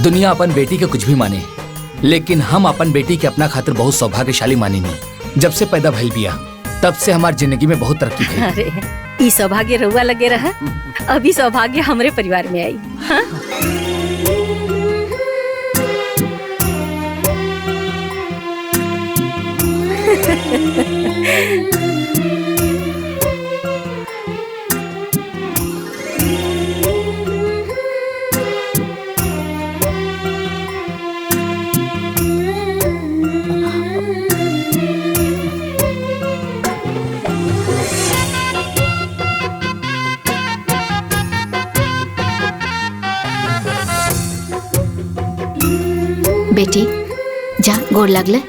दुनिया अपन बेटी के कुछ भी माने, लेकिन हम अपन बेटी के अपना खातिर बहुत सौभाग्यशाली मानी नहीं। जब से पैदा भइल बिया तब से हमारी जिंदगी में बहुत तरक्की हुई। अरे ई सौभाग्य रहुआ लगे रहा, अभी सौभाग्य हमारे परिवार में आई। हाँ? बेटी जा गोड़ लागले।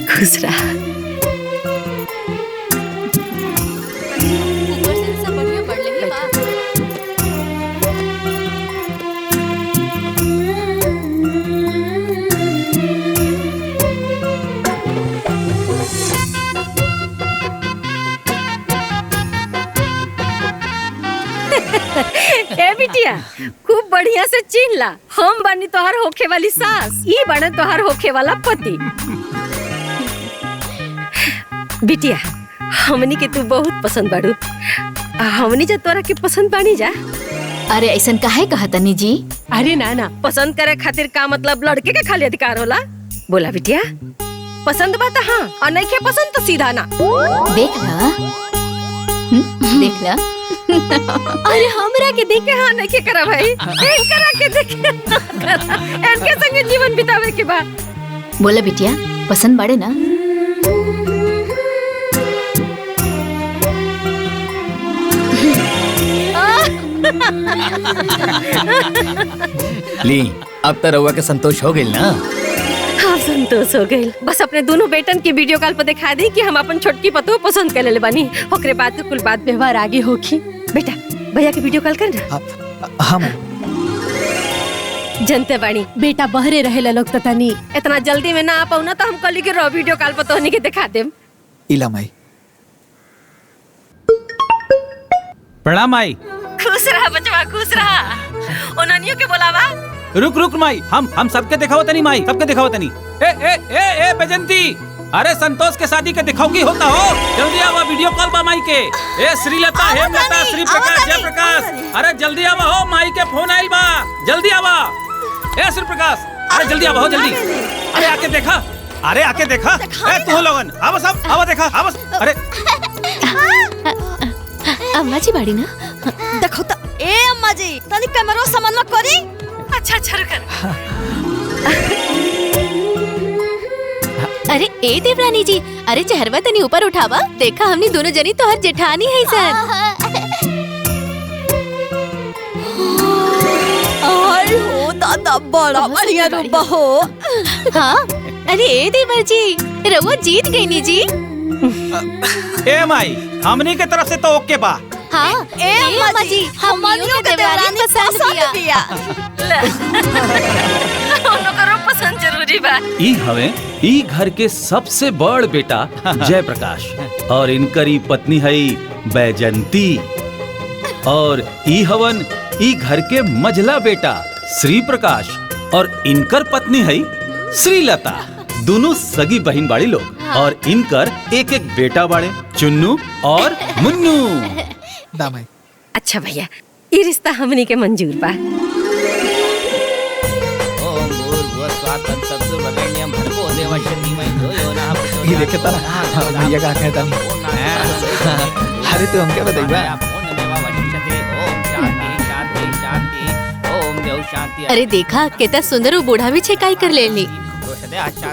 खुश रहा। ए बिटिया खूब बढ़िया से चीन ला, हम बनी तोहर होखे वाली सास, ई बने तोहर होखे वाला पति। बिटिया हमनी के तू बहुत पसंद बाड़ू, हमनी जा तोरा के पसंद बानी जा। अरे ऐसन काहे कहा तनी जी? अरे ना ना, पसंद करे खातिर का मतलब लड़के के खाली अधिकार होला? बोला बिटिया, पसंद बा त हाँ, और नहीं के पसंद तो सीधा ना। देख ला, देख ला। अरे हमरा के देखे हाँ नहीं के करा भाई, करा के देखे इनके संगे जीवन बितावे के बाद। बोला बिटिया पसंद बाड़े ना? ली अब तो रउआ के संतोष हो गइल ना? हाँ संतोष हो गइल। बस अपने दोनों बेटन की वीडियो कॉल पर दिखा दी कि हम अपन छोटकी पतो पसंद कर ले बानी। ओकरे बाद कुल बात व्यवहार आगे होगी। बेटा भैया की वीडियो कॉल कर ना। हम जनते बानी बेटा बहरे रहेला लोग तो तनी इतना जल्दी में ना आ पाऊ ना, तो हम कल के रो वीडियो कॉल पर तोहनी के दिखा देम। इला माई। प्रणाम माई। खुश रहा बचवा, खुश रहा। ओनानियों के बोलावा। रुक रुक माई, हम सबके दिखाओ तनी माई, सबके दिखाओ तनी। ए ए ए ए बेजंती, अरे संतोष के शादी के दिखाओ की होता हो, जल्दी आवा, वीडियो कॉल बा माई के। ए श्रीलता, हेमलता, श्री प्रकाश, जय प्रकाश, अरे जल्दी आवा हो, माई के फोन आइल बा, जल्दी आवा। ए श्री प्रकाश, अरे जल्दी आवा हो, जल्दी। अरे आके देखा, अरे आके देखा। ए तू लोगन आवा, सब आवा, देखा आवा। अरे अम्मा जी बाड़ी ना? देखो तो ए अम्मा जी तनी कैमरा सामान मत करी। अच्छा अच्छा रुक। अरे ए देवरानी जी, अरे चेहरवा तनी ऊपर उठावा, देखा हमनी दोनों जनी तो हर जेठानी है सर। आई हो दादा बड़ा बढ़िया रूपा हो। हाँ अरे ए देवर जी, रउआ जीत गई नी जी। ए माई हमनी के तरफ से तो ओके बा। हाँ ए अम्मा जी हमनियों के देवरानी पसंद किया। दोनों करो पसंद जरूरी बा। ई हवे ई घर के सबसे बड़ बेटा जय प्रकाश, और इनकरी पत्नी है बैजंती, और ई हवन ई घर के मझला बेटा श्री प्रकाश, और इनकर पत्नी है श्रीलता। दोनों सगी बहन बाड़ी लोग, और इनकर एक एक बेटा बाड़े, चुन्नू और मुन्नू। दामाई। अच्छा भैया, ये रिश्ता हमनी के मंजूर बा। ये देखे तारा भैया का कहता हूँ। अरे तू हमके बताइबा। अरे देखा कितना सुंदर वो बूढ़ा भी छेकाई कर ले ली।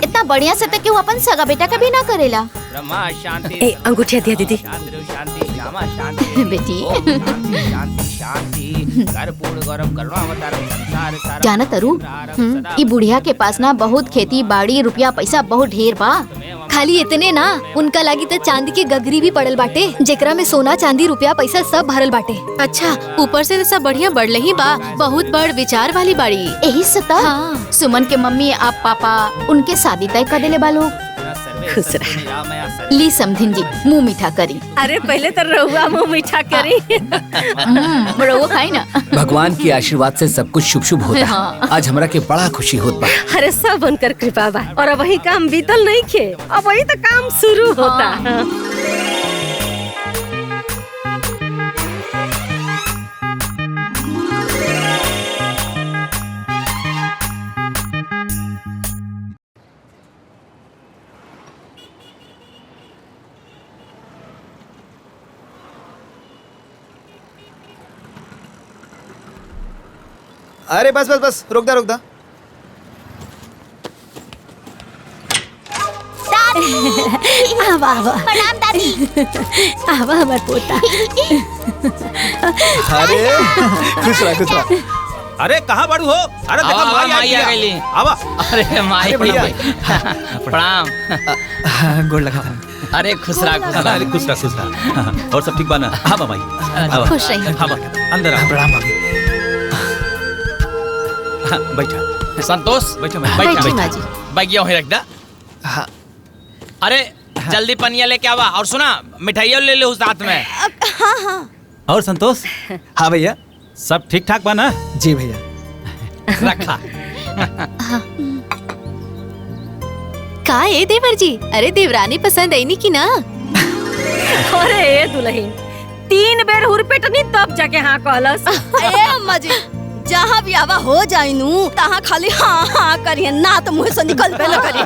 इतना बढ़िया से क्यों अपन सगा बेटा कभी ना करेला। ए अंगूठिया दिया दीदी। बेटी जाना तरु, ई बुढ़िया के पास ना बहुत खेती बाड़ी रुपया पैसा बहुत ढेर बा। खाली इतने ना, उनका लागी तो चांदी के गगरी भी पड़ल बाटे, जेकरा में सोना चांदी रुपया पैसा सब भरल बाटे। अच्छा ऊपर से सब बढ़िया बढ़ले ही बा, बहुत बड़ विचार वाली बाड़ी। यही सता हाँ। सुमन के मम्मी आप पापा उनके शादी तय कर देले बालो। खुश रहा। ली समधिन जी मुंह मीठा करी। अरे पहले तो रहुआ मुंह मीठा करी। रहुआ खाई ना। भगवान के आशीर्वाद से सब कुछ शुभ शुभ होता है। आज हमरा के बड़ा खुशी होत बा। अरे सब उनकर कृपा बा और अब वही काम बीतल नहीं खे, अब वही तो काम शुरू होता। अरे बस बस बस रुक दा रुक दा। आवा आवा प्रणाम दादी। आवा हमार पोता। अरे खुश रहा। अरे कहाँ बड़ू हो? अरे देखो आवा, माई माई आ गई। आवा। अरे माई अरे भैया। प्रणाम। गोड़ लगा। अरे खुश रहा खुश रहा। अरे खुश रहा। और सब ठीक बा ना? हाँ बा माई। आवा। खुश रहिए। हाँ बा अंदर आ। प्रणाम भाभी। हाँ, बैठा संतोष बैठा बैठी माँ जी। बैगिया वहीं रख दा। हाँ अरे जल्दी पनिया लेके आवा और सुना मिठाइया ले लो साथ में। और संतोष हाँ भैया। सब ठीक ठाक बा ना? जी भैया। रखा। का ए देवर जी? अरे देवरानी पसंद आई नी की ना? अरे ए दुल्हन 3 बेर हुरपेटनी तब जाके हाँ कहलस। ए अम्मा जी, जहाँ भी आवा हो जाई नू तहाँ खाली हाँ हाँ करिए ना तो मुँह से निकल पे करी।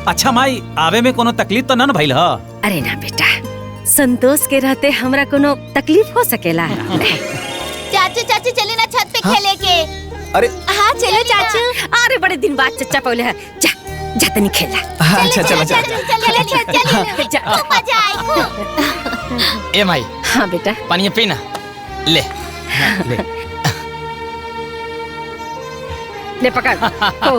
अच्छा माई आवे में कोनो तकलीफ तो ना भइल ह? अरे ना बेटा, संतोष के रहते हमरा कोनो तकलीफ हो सकेला? चाचू चाची चले ना छत पे खेले के। अरे हाँ चलो चाचू। अरे बड़े दिन बाद चचा पौले है। जा जा तनी खेला। हाँ, अच्छा चलो चलो। चले जा। मजा आई। ए माई हाँ बेटा। पनिया पीना ले। ले पकड़। खो।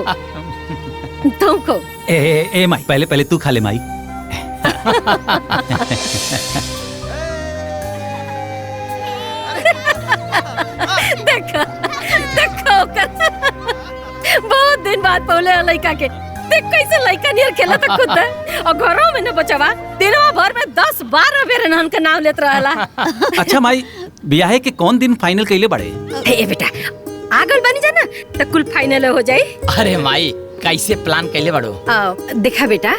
तुम खो। ए माई पहले पहले तू खा ले माई। देखो देखो बहुत दिन बाद पौले लड़का के देख कैसे लड़का नियर खेला था खुद और घरों में न बचवा दिनवा भर में 10-12 बेर नाम का नाम लेत रहला। अच्छा माई ब्याहे के कौन दिन फाइनल कइले बड़े? ए बेटा आगल बनी जाना तो कुल फाइनल हो जाई। अरे माई कैसे प्लान कैले बड़ो? देखा बेटा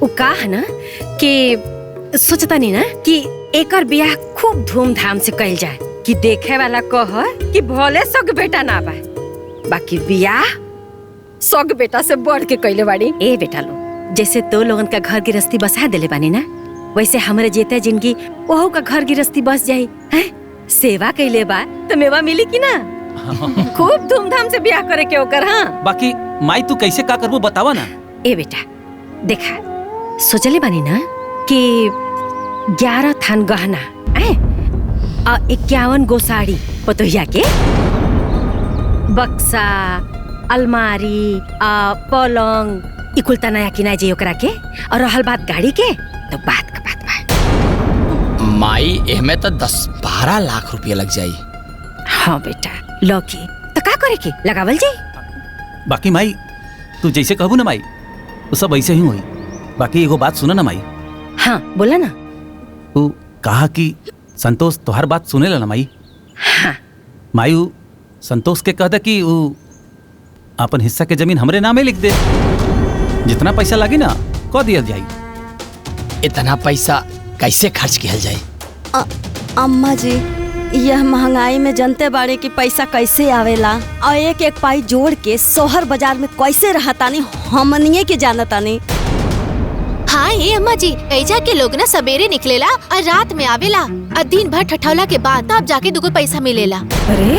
उ का है ना कि सोचता नहीं ना कि एकर ब्याह खूब धूमधाम से कइल जाए कि देखे वाला कह कि भले सग बेटा ना बा बाकी ब्याह सग बेटा से बढ़ के कइले बाड़ी। ए बेटा लो जैसे तो लोगन का घर गृहस्थी बसा देले बानी ना वैसे हमरे जेते जिंदगी ओहो का घर गृहस्थी बस जाई हैं। सेवा कइले बा तो मेवा मिली कि ना? खूब धूमधाम से ब्याह करे के ओकर। हाँ बाकी माई तू कैसे का करबो बतावा ना। ए बेटा देखा सोचले बानी ना कि 11 थान गहना आ 51 गो साड़ी पतोहिया के बक्सा अलमारी पलंग इकुल त नया किना जे ओकरा के और रहल बात गाड़ी के तो बात का बात बा। माई एमे तो 10-12 लाख रुपया लग जाई। हाँ बेटा लौकी तो का करे के लगावल जाई। बाकी माई तू जैसे कहबू ना माई वो सब ऐसे ही हुई। बाकी एगो बात सुना ना माई। हाँ बोला ना। तू कहा कि संतोष तोहर बात सुनेला ना माई? हाँ माई उ संतोष के कह दे कि उ अपन हिस्सा के जमीन हमरे नामे लिख दे। जितना पैसा लगी ना कह दिया जाई। इतना पैसा कैसे खर्च किया जाए? अम्मा जी यह महंगाई में जनते बाड़े की पैसा कैसे आवेला और एक एक पाई जोड़ के शोहर बाजार में कैसे रहतानी हमनिए के जानतानी। हाँ ये अम्मा जी ऐजा के लोग ना सवेरे निकलेला और रात में आवेला और दिन भर ठठौला के बाद तब जाके 2 पैसा मिलेला। अरे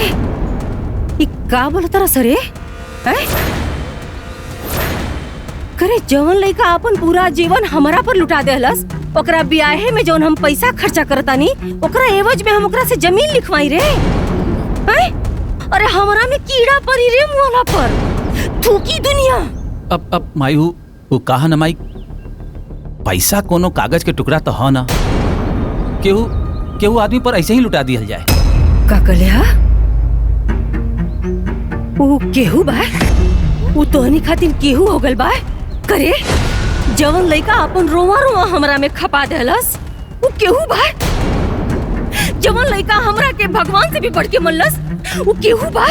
ई का बोलता रहा सरे? करे जवन लइका अपन पूरा जीवन हमरा पर लुटा देहलस ओकरा ब्याहे में जौन हम पैसा खर्चा करतानी ओकरा एवज में हम ओकरा से जमीन लिखवाई रे। अरे हमरा में कीड़ा पड़ी रे मुहला पर थूकी दुनिया। अब माई वो कहा ना माई पैसा कोनो कागज के टुकड़ा तो हो ना केहू आदमी पर ऐसे ही लुटा दिया जाए। का कहले हा? ओ केहू बा? वो तोहनी खातिर केहू हो गल बा करे जवन लइका अपन रोवा रोवा हमरा में खपा देलस वो केहू बा जवन लइका हमरा के भगवान से भी बढ़ के मनलस वो केहू बा।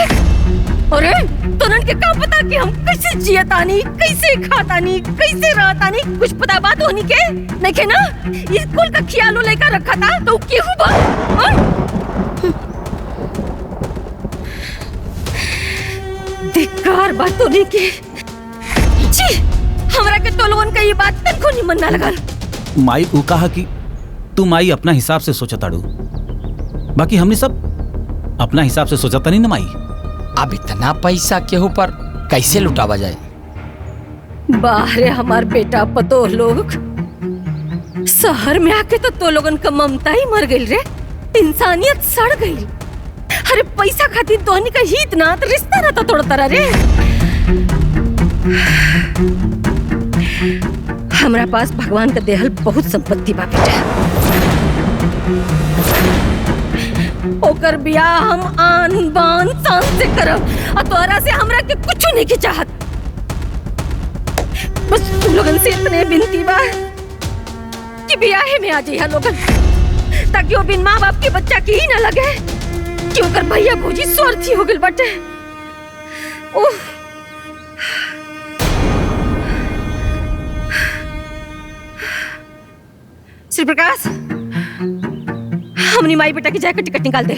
अरे तोनन के का पता कि हम कैसे जियतानी कैसे खातानी कैसे रहतानी कुछ पता बात होनी के नहीं के ना स्कूल का ख्याल लइका रखा था तो केहू बा। धिक्कार बात होनी के छी हमरा के तो लोगन का ये बात तनको निमन ना लगल। माई ऊ कहा कि तू माई अपना हिसाब से सोचा ताड़ू, बाकी हमने सब अपना हिसाब से सोचा नहीं ना माई। अब इतना पैसा केहू पर कैसे लुटावा जाए? बाहरे हमार बेटा पतो लोग शहर में आके तो लोगन का ममता ही मर गई रे, इंसानियत सड़ गई। अरे पैसा खातिर तोहनी का हित ना तो रिश्ता ना तो तोड़ता रे। हमरा पास भगवान का देहल बहुत संपत्ति बा बेटा, ओकर बियाह हम आन बान शान से करब और तोरा से हमरा के कुछ नहीं के चाहत। बस तुम लोगन से इतने विनती बा कि बियाहे में आ जाइए लोगन, ताकि वो बिन माँ बाप के बच्चा की ही ना लगे कि ओकर भैया भौजी स्वार्थी हो गइल बाटे। ओह श्री प्रकाश हमनी माई बेटा की जाकर टिकट निकाल दे।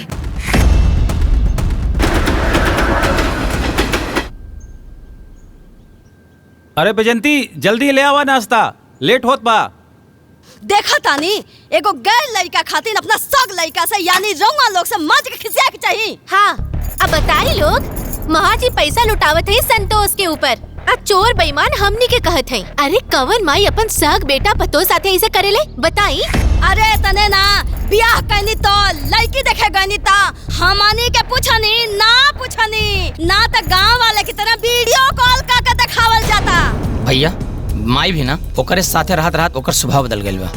अरे बैजंती जल्दी ले आवा नाश्ता, लेट होत बा। देखा तानी एगो गैर लड़का खातिर अपना सग लड़का से यानी रउआ लोग से माज के खिसिया के चाहिए। हाँ अब बताई लोग महाजी पैसा लुटावत है संतोष के ऊपर, आ चोर बेईमान हमनी के कहत है। अरे कवन माई अपन सग बेटा पतो साथे ऐसे करेले बताई। अरे तने ना बियाह करनी तो लड़की देखे गनी ता हमनी के पूछनी ना तो गांव वाले की तरह वीडियो कॉल करके दिखावल जाता। भैया माई भी ना ओकरे साथे रहत ओकर स्वभाव बदल गइल बा।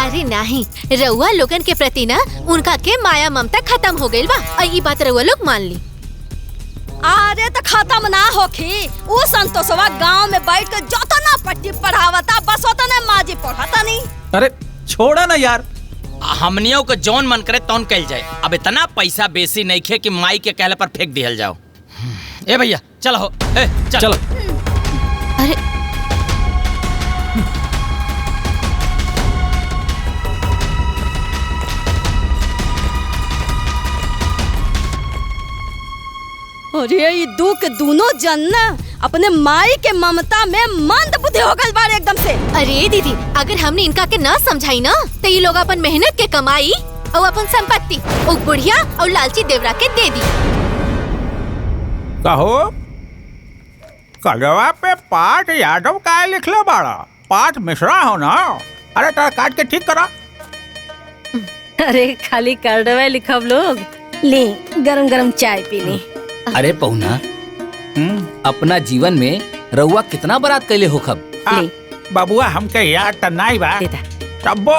अरे नहीं रउआ लोगन के प्रति ना उनका के माया ममता खत्म हो गइल बा और ये बात रउआ लोग मान ली। अरे तो खत्म ना होखी, उ संतोषवा गांव में बैठ के जोतना पट्टी पढ़ावता बस ओतने माजी पढ़ता नहीं। अरे छोड़ा ना यार, हमनियों को जौन मन करे तौन कल जाए। अब इतना पैसा बेसी नहीं खे कि माई के कहले पर फेंक दिहल जाओ। ए भैया चलो हो, चलो। अरे अरे ये दू के दोनों जन ना अपने माई के ममता में मंद बुद्धि हो गल बारे एकदम से। अरे दीदी अगर हमने इनका के ना समझाई ना तो ये लोग अपन मेहनत के कमाई और अपन संपत्ति ओ बुढ़िया और लालची देवरा के दे दी। कहो कलवा पे पाठ यादव का लिखले बाड़ा, पाठ मिश्रा हो ना। अरे तार काट के ठीक करा। अरे खाली कार्डवा लिखब लोग, ले गरम गरम चाय पी ली। अरे पहुना अपना जीवन में रउआ कितना बरात कैले हो खब? बाबुआ हमके याद त नहीं बा, तब्बो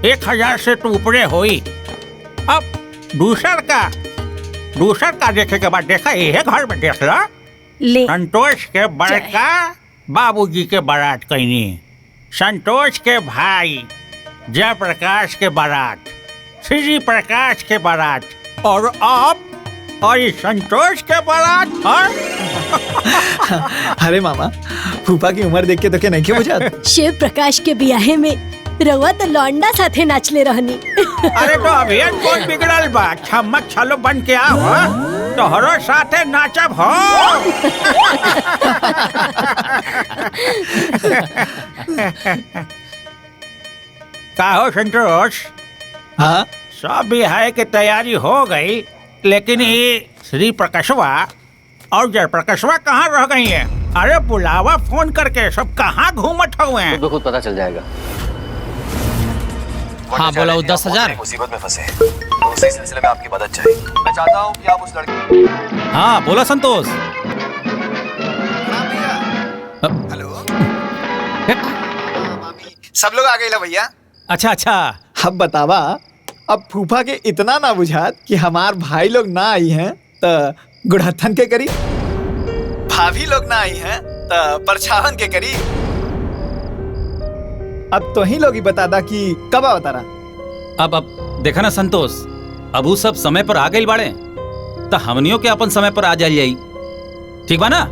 1000 से तो ऊपरे होई। अब दूसर का देखे के बाद देखा ये घर में देख ला। संतोष के बड़का बाबूजी के बारात कैनी, संतोष के भाई जयप्रकाश के बारात, श्री प्रकाश के बारात, और अब और संतोष के बारात। अरे मामा फूफा की उम्र देख के तो क्या नहीं क्यों बुझात? शिव प्रकाश के बियाहे में रउआ तो लौंडा साथे नाचले रहनी। अरे तो अभी कौन बिगड़ल बा, छमक छलो बन के आओ तोहरो साथे नाचब हो। का हो संतोष? हाँ सब बिहार की तैयारी हो गई, लेकिन ये श्री प्रकाशवा और जयप्रकाशवा कहाँ रह गई है? अरे बुलावा फोन करके, सब कहाँ घूमत हुए हैं? खुद पता चल जाएगा। हाँ बोला 10,000 मुसीबत में फंसे, तो उसी सिलसिले में आपकी मदद चाहिए। मैं चाहता हूँ कि आप उस लड़के। हाँ बोला संतोष। हेलो सब लोग आ गए ला भैया। अच्छा अच्छा अब बतावा, अब फूफा के इतना ना बुझात कि हमार भाई लोग ना आई हैं तो गुड़हत्थन के करी। भाभी लोग ना आई हैं तो परछावन के करी। अब तो ही लोग ही बता दा कि कब अवतारा। अब देखा ना संतोष, अब वो सब समय पर आ गई बाड़े तो हमनियों के अपन समय पर आ जाई। ठीक बा ना?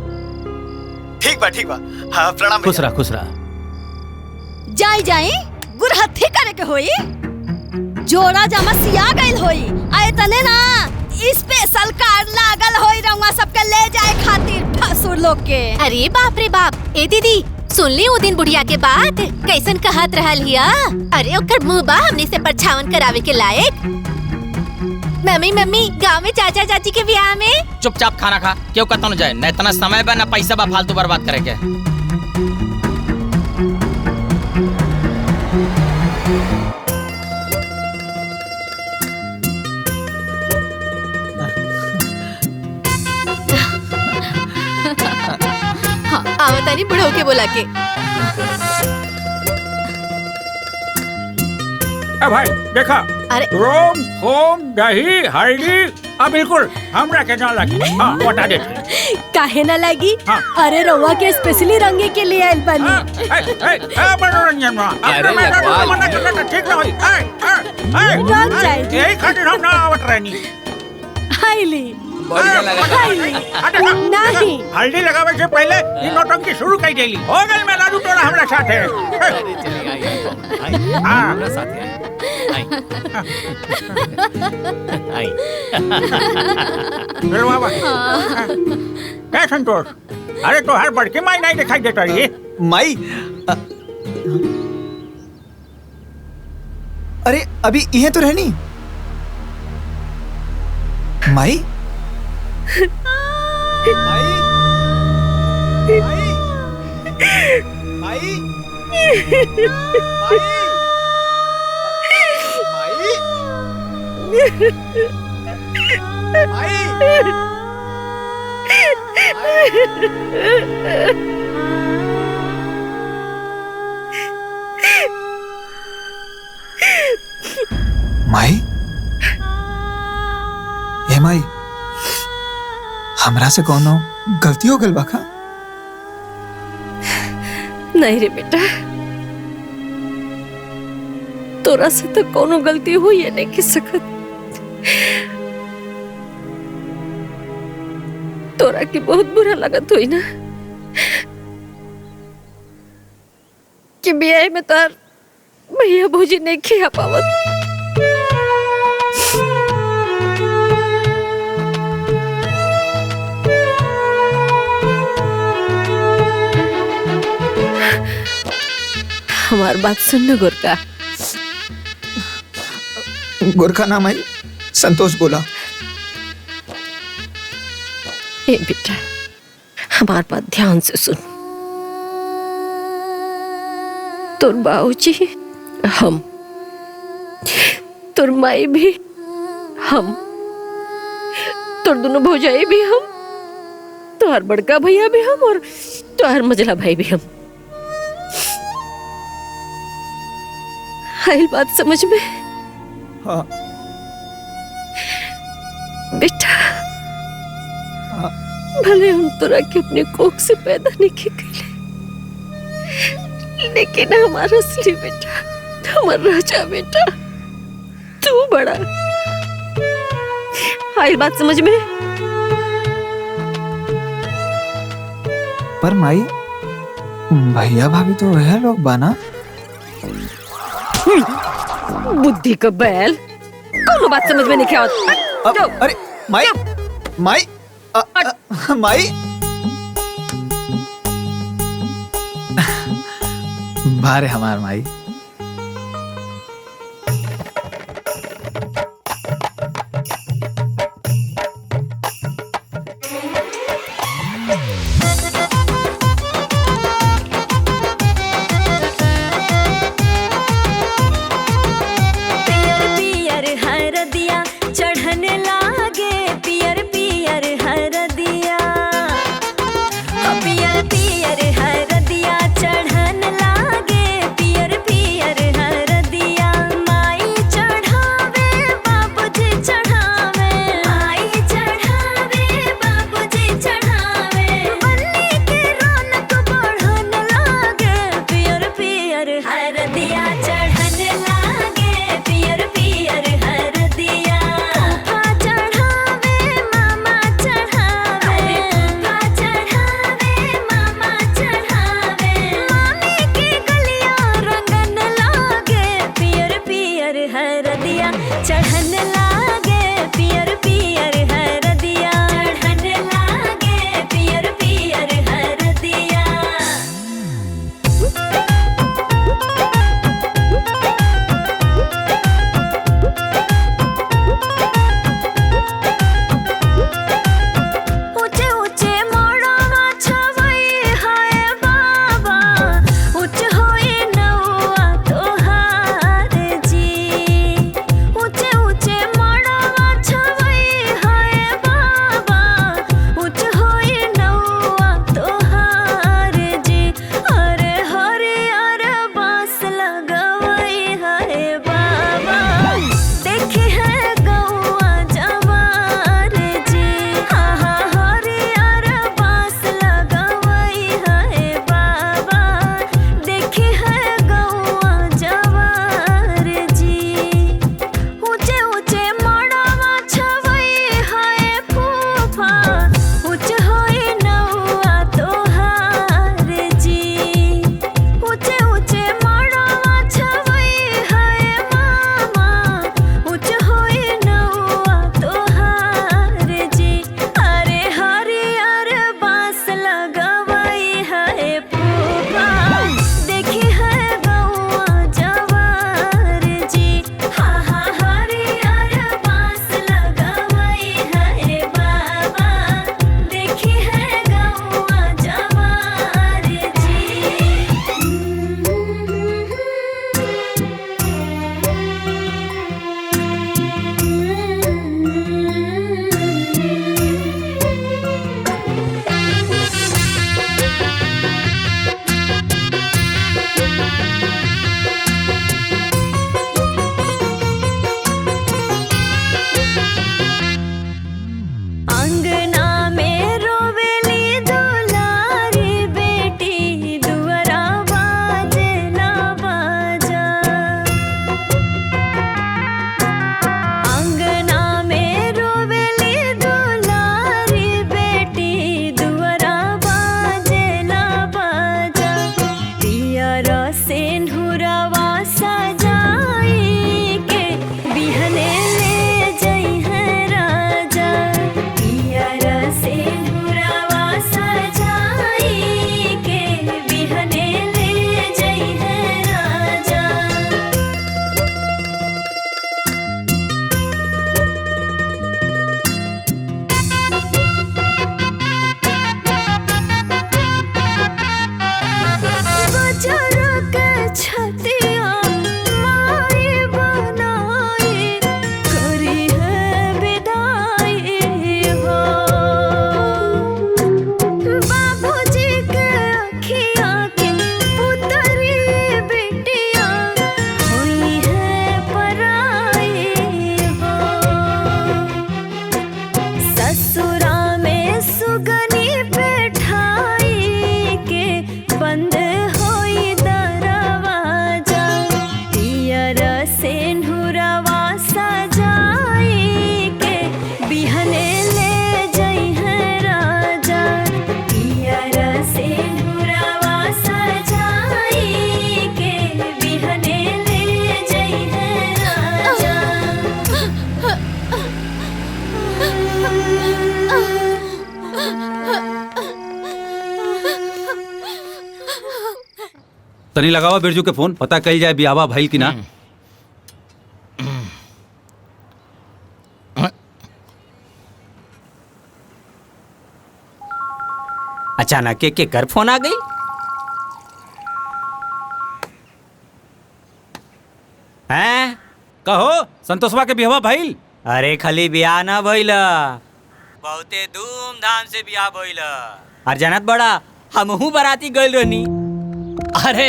ठीक बा। हाँ प्रणाम। खुश रहा। जाई गुरहथी करे के होई, जोड़ा जमा सिया गइल होई, आए तने ना स्पेशल कार्ड लागल होई रंगवा सबके ले जाए खातिर फसुर लोग के। अरे बाप रे बाप, ए दीदी सुन ली वो दिन बुढ़िया के बात कैसन कहत रहल हिया। अरे ओकर मुंह बा हमने से परछावन करावे के लायक। मम्मी गाँव में चाचा चाची के ब्याह में। चुपचाप खाना खा, क्यों कतन जाए, न इतना समय बा न पैसा बा फालतू बर्बाद करे के। आवतानी बुढ़ो के बोला के। भाई देखा, अरे रोम होम दही हल्दी अब बिल्कुल हमरा के ना लगी। हाँ बता दे। काहे ना लगी? हाँ। अरे रवा के स्पेशली रंगे के लिए आइल बानी। मनोरंजन ठीक ना होई। रंग जाए। यही खातिर हम ना आवत रहनी। हाईली नहीं हल्दी लगावे से पहले इन नौटंकी शुरू कर देली। हो गई मैं लाडू तोड़ा हमरा साथे। हमरा साथे आई। चलो बाबा। क्या संतोष, अरे तो हर बड़की माई नहीं दिखाई देता रही। माई अरे अभी यह तो रहनी माई। माई ए माई, हमरा से कोनो गलती हो गल बाका? नहीं रे बेटा, तोरा से तो कोनो गलती हुई है नहीं की सकत। तोरा की बहुत बुरा लगत हुई ना कि ब्याह में तार भैया भौजी नहीं खिया पावत। हमार बात सुन न गोरका। गोरखा नाम आई, संतोष बोला। ए बेटा, हमार बात ध्यान से सुन। तोर बाबूजी हम, तोर माई भी हम, तोर दोनों भौजाई भी हम, तोहर बड़का भैया भी हम और तोहर मझला भाई भी हम। आई बात समझ में? हाँ। बेटा, भले हम तोरा के अपने कोख से पैदा नहीं किए, लेकिन हमारा असली बेटा, हमारा राजा बेटा तू बड़ा। आई बात समझ में? पर माई, भैया भाभी तो वह लोग बना। बुद्धि का बैल, कौन बात समझ में नहीं क्या होता? अरे माई, माई, माई, बारे हमार माई। पियर पियर हरदिया चढ़न लागे, पियर पियर हरदिया चढ़न लागे पियर पियर हरदिया चढ़न लागे पियर पियर हरदिया ऊंचे ऊंचे मोड़वा छवई हाय बाबा ऊंच होई नौआ तोहार जी ऊंचे ऊंचे मोड़वा छवई हाय बाबा ऊंच होई नौआ तोहार जी अरे हरियर बांस लगवई हाय बाबा देखी है गौआ जवार जी हरियर बांस लगवई हाय बाबा देखी है गौआ जवार जी ऊंचे ऊंचे मोड़वा छवई हाय फूफा ऊंच होई नौआ तोहार जी ऊंचे ऊंचे मोड़वा छवई हाय मामा ऊंच होई नौआ तोहार जी अरे हरियर बांस लगवई हाय फूफा देखी है गौआ जवार जी हरियर बांस लगवई हाय बाबा देखी है गौआ जवार जी अंगना में रोवेली दुलारी बेटी दुअरा बाजे ना बाजा अंगना में रोवेली दुलारी बेटी दुअरा बाजे ना बाजा पियर सिंदूरवा सजाई के बिहने ले जई है राजा पियर सिंदूरवा सजाई के बिहने ले जई है राजा बजर के छतिया माई बनाई करी है विदाई हो बाबूजी के अखिया के पुतरी बिटिया हुई है पराई हो ससुरा में सुगनी बैठाई के बंद होई दरवाजा पियर सिंदूरवा सजाई के बिहने ले जई है राजा पियर सिंदूरवा सजाई के बिहने ले जई है राजा तनी लगावा बिरजू के फोन पता कल जाए बियावा भइल की ना। अचानक के कर फोन आ गई। हैं कहो संतोषवा के बियावा भइल? अरे खाली बियाह ना भइल बहुते धूमधाम से बियाह भइल और जानत बड़ा हमहू बाराती गइल रहनी। अरे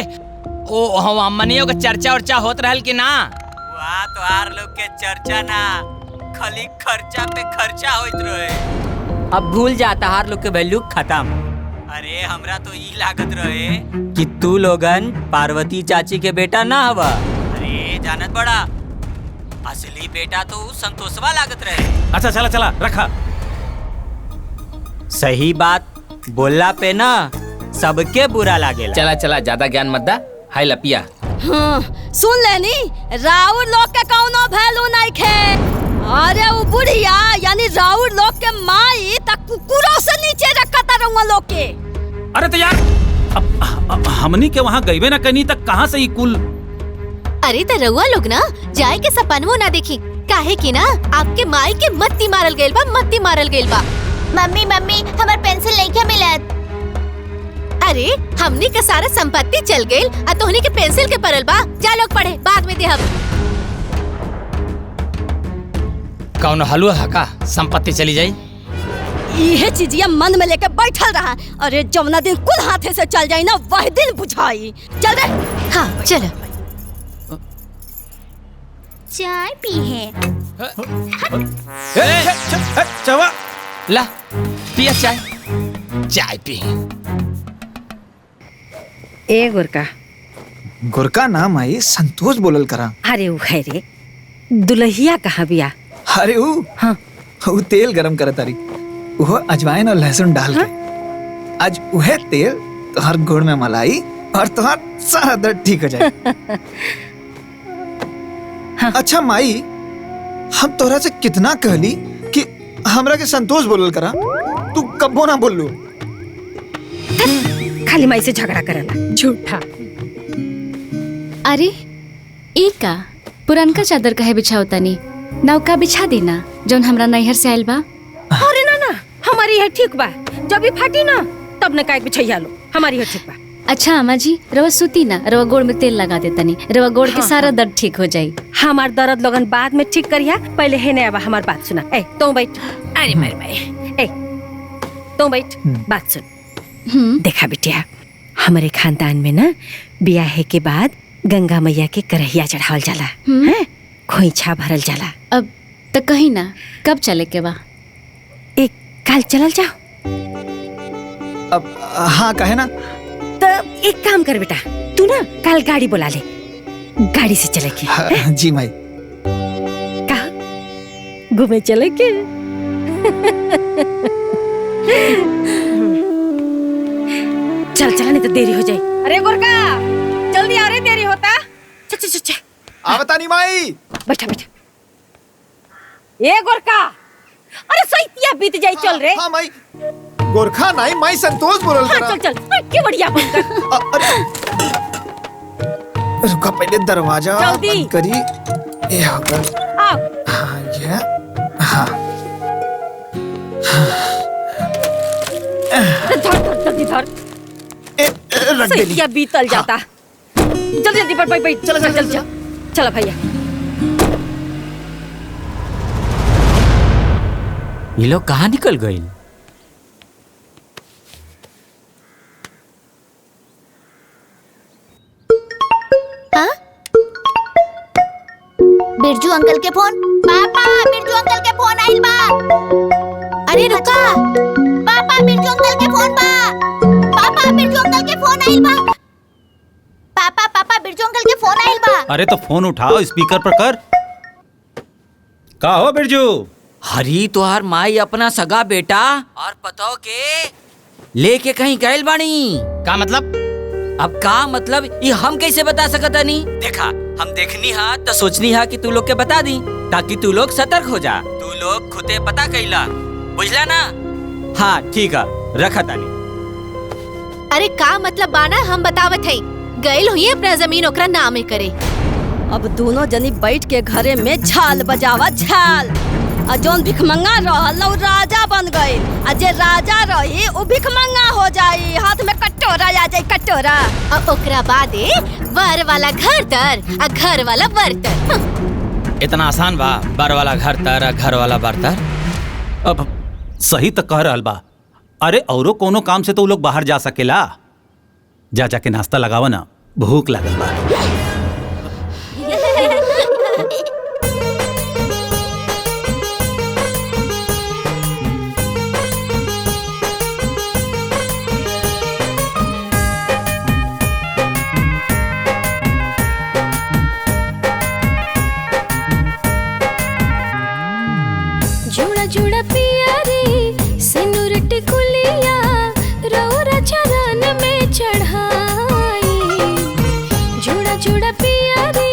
ओ हम अम्मनियों का चर्चा उर्चा होत रहल कि ना? वहाँ तो आर लोग के चर्चा ना खाली खर्चा पे खर्चा होइत रहे। अब भूल जाता हार लोग के वैल्यू खत्म। अरे हमरा तो ई लागत रहे कि तू लोगन पार्वती चाची के बेटा ना हवा। अरे जानत बड़ा असली बेटा तो संतोषवा लागत रहे। अच्छा चला चला रखा। सही बात बोलला पे ना सबके बुरा लागेला। चला चला ज्यादा ज्ञान मत दा। हाय लपिया। हाँ सुन लेनी राउर लोग के कौनो वैल्यू नहीं खे। अरे वो बुढ़िया यानी राउर लोग के माई तक कुकुरों से नीचे रखता रहूंगा लोग के। अरे तो यार हमनी के वहाँ गईबे ना कहीं तक कहाँ से ही कुल। अरे तो रउआ लोग ना जाए के सपनवो ना देखी, काहे कि ना आपके माई के मत्ती मारल गइल बा, मत्ती मारल गइल बा। मम्मी मम्मी हमार पेंसिल नहीं क्या मिलत। अरे हमनी के सारा संपत्ति चल गइल आ तोहनी के पेंसिल के परल बा। जा लोग पढ़े, बाद में देहब। कौन हलवा है का संपत्ति चली जाई? ये चीजिया मन में लेके बैठल रहा। अरे जमुना दिन कुल हाथे से चल जाई ना वही दिन बुझाई। चल रे। हाँ चलो। चाय पी है। चवा ला पिया चाय, चाय पी। ए गोरका। गोरका ना माई, संतोष बोलल करा। अरे वो है रे, दुल्हिया कहाँ बिया? अरे वो हाँ वो तेल गरम करत तारी, वो अजवाइन और लहसुन डाल के। आज वह तेल तोहर गुड़ में मलाई और तोहर सारा दर्द ठीक हो जाए। अच्छा माई, हम तोहरा से कितना कहली कि हमरा के संतोष बोलल करा, तू कब्बो ना बोललू। खाली माई से झगड़ा करला, झूठा। अरे एक का पुरनका चादर कहे बिछावतानी, नौका बिछा देना जौन हमरा नैहर से आइल बा। अरे ना ना, हमारी है ठीक बा। जब भी फाटी ना तब न काहे बिछैया लो, हमारी है ठीक बा। अच्छा अम्मा जी, रवा सूती ना, रवा गोड़ में तेल लगा देतनी, रवा गोड़ के सारा दर्द ठीक हो जाई। हमार दर्द लोगन बाद में ठीक करिया, पहले है नया हमार बात सुना। ए तू बैठ। अरे मेरे भाई, ए तू बैठ, बात सुन। देखा बिटिया, हमारे खानदान में ना ब्याह के बाद गंगा मैया के करहिया चढ़ावल जाला, हैं? खोइछा भरल जाला। अब तक कहीं ना, कब चले के बा? एक काल चलल जाओ। अब हाँ कहे ना। तो एक काम कर बेटा, तू ना कल गाड़ी बुला ले, गाड़ी से चले के। हाँ, जी माई। कहा घूमे चले के? चल चला नहीं तो देरी हो जाए। अरे गोरका जल्दी आ रही, देरी होता। चल चल चल आवता नहीं माई। बैठा बैठा। ए गोरका, अरे सैतिया बीत जाई, चल रे। हाँ माई। गोरखा नहीं माई, संतोष बोलल करा। चल चल, क्या बढ़िया बनकर। रुका पहले दरवाजा बंद करी। ये होगा। आओ। हाँ ये। हाँ। धर जल्दी धर। रख दे ली। सैतिया बीतल जाता। जल्दी जल्दी बैठ बैठ। चल चल चल चल भैया। ये लोग कहाँ निकल गए? बिरजू अंकल के फोन। पापा बिरजू अंकल के फोन आइल बा। अरे रुका। पापा बिरजू अंकल के फोन बा। पापा बिरजू अंकल के फोन आइल बा। पापा पापा बिरजू अंकल के फोन आइल बा। अरे तो फोन उठाओ, स्पीकर पर कर। का हो बिरजू? हरी तोहार माई अपना सगा बेटा और पतो के लेके कहीं गइल बानी। का मतलब? अब का मतलब ये हम कैसे बता सकता नहीं? देखा हम देखनी हा तो सोचनी हा कि तू लोग के बता दी, ताकि तू लोग सतर्क हो जा। तू लोग खुदे पता कैला, बुझला ना? हाँ ठीक है, रखा तानी। अरे का मतलब बाना, हम बतावत है। गइल हुई अपना जमीन ओकरा नामे करे। अब दोनों जनी बैठ के घरे में झाल बजावा झाल। आ जोन भिखमंगा रहल ना राजा बन गई, आ जे राजा रही वो भिखमंगा हो जाई, हाथ में कटोरा आ जाई कटोरा। अब ओकरा बादे वर वाला घर तर आ घर वाला बर्तन। इतना आसान बा? बर वाला घर तर, घर वाला बर्तर। अब सही तो कह रहल बा। अरे औरो कोनो काम से तो लोग बाहर जा सकेला। जा जाके नाश्ता लगावा ना, भूख लागल बा। जुड़ा जुड़ा पिया रे सिनुर टिकुलिया रौरा चरण में चढ़ाई। जुड़ा जुड़ा पिया रे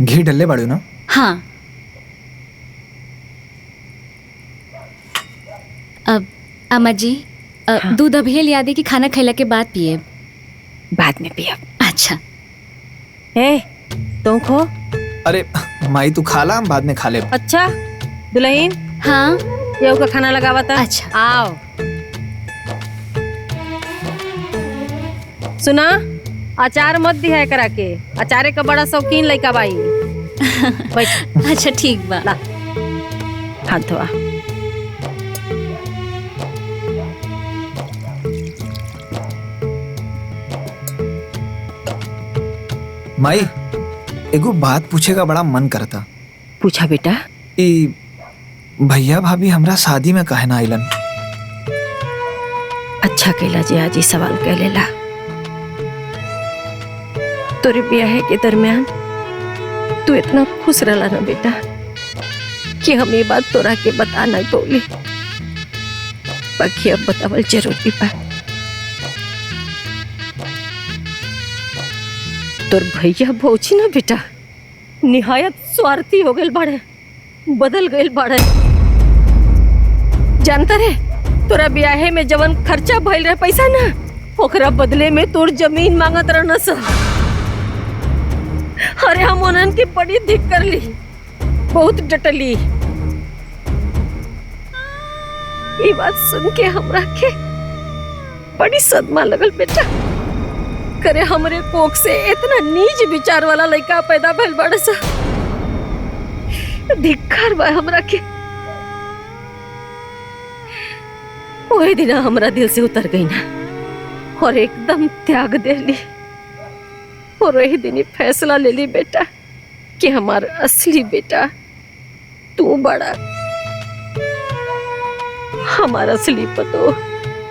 घी डल्ले बाड़ू ना? हाँ। अब अम्मा जी दूध अभी लिया दे कि खाना खैला के बाद पिए? बाद में पिए। अच्छा। ए तुम खो। अरे माई तू खा ला, हम बाद में खा ले। अच्छा दुल्हन। हाँ ये का खाना लगावा था। अच्छा आओ। सुना अचार मत दिया करा के, अचारे का बड़ा शौकीन लड़का बाई। अच्छा ठीक बा। हाथ धोआ। माई एगो बात पूछेगा बड़ा मन करता। पूछा बेटा। ई भैया भाभी हमरा शादी में काहे ना आइलन? अच्छा कैला जी आज ही सवाल कह लेला। तोरे ब्याह के दरमियान तू इतना खुश रहला ना बेटा कि हम ये बात तोरा के बता नहीं बोली, बाकी अब बतावल जरूरी बा। तोर भैया भौजी ना बेटा निहायत स्वार्थी हो गए बाड़े, बदल गए बाड़े। जानता रे तोरा ब्याहे में जवन खर्चा भइल रहे पैसा ना, ओकरा बदले में तोर जमीन मांगत रहना सा। अरे हम उन्हन की बड़ी धिक कर ली, बहुत डटली। ये बात सुन के हमरा के बड़ी सदमा लगल बेटा। करे हमरे कोख से इतना नीच विचार वाला लड़का पैदा भइल बड़ा सा। धिक्कार बा हमरा के। वही दिन हमरा दिल से उतर गई ना और एकदम त्याग दे ली। और वही दिन ही फैसला ले ली बेटा कि हमारा असली बेटा तू बड़ा, हमारा असली पतो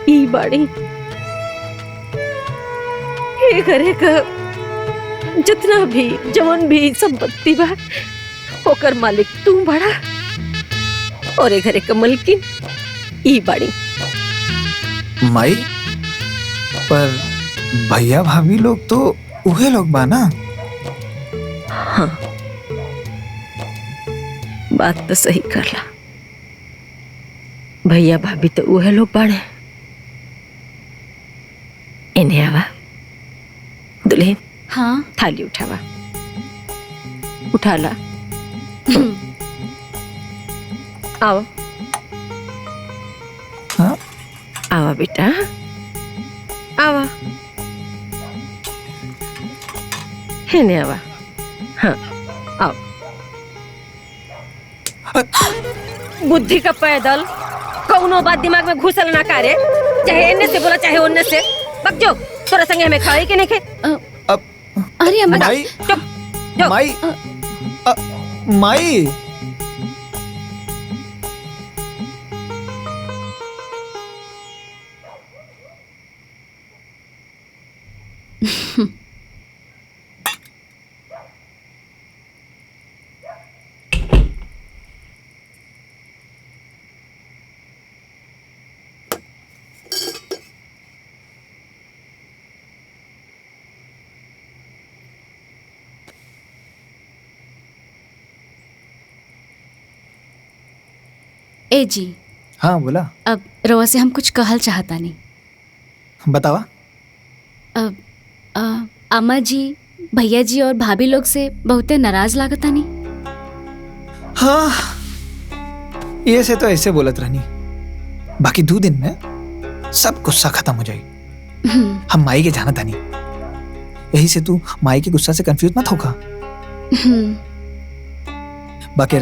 ई बाड़ी। ये घरे का जितना भी जवन भी संपत्ति बा ओकर मालिक तू बड़ा और ये घरे का मलकिन ई बाड़ी। माई पर भैया भाभी लोग तो उहे लोग बा ना? हाँ बात तो सही करला। भैया भाभी तो उहे लोग बाड़े। इन्हें आवा दुल्हन। हाँ थाली उठावा। उठा ला। आओ। हाँ? आवा बेटा आवा। इन्हें आवा। हाँ आओ। बुद्धि का पैदल कौनो बात दिमाग में घुसल ना करे, चाहे इन्ने से बोला चाहे उन्ने से। बक जो तोरा संगे हमें खाए के नहीं खे। अरे अम्मा माई चुप। माई माई ए जी। हाँ बोला। अब रवा से हम कुछ कहल चाहता नहीं। बतावा। अब अम्मा जी भैया जी और भाभी लोग से बहुते नाराज लागता नहीं। हाँ ये से तो ऐसे बोलत रहनी, बाकी 2 दिन में सब गुस्सा खत्म हो जाए। हम माई के जाना था नहीं, यही से तू माई के गुस्सा से कंफ्यूज मत होगा। बाकी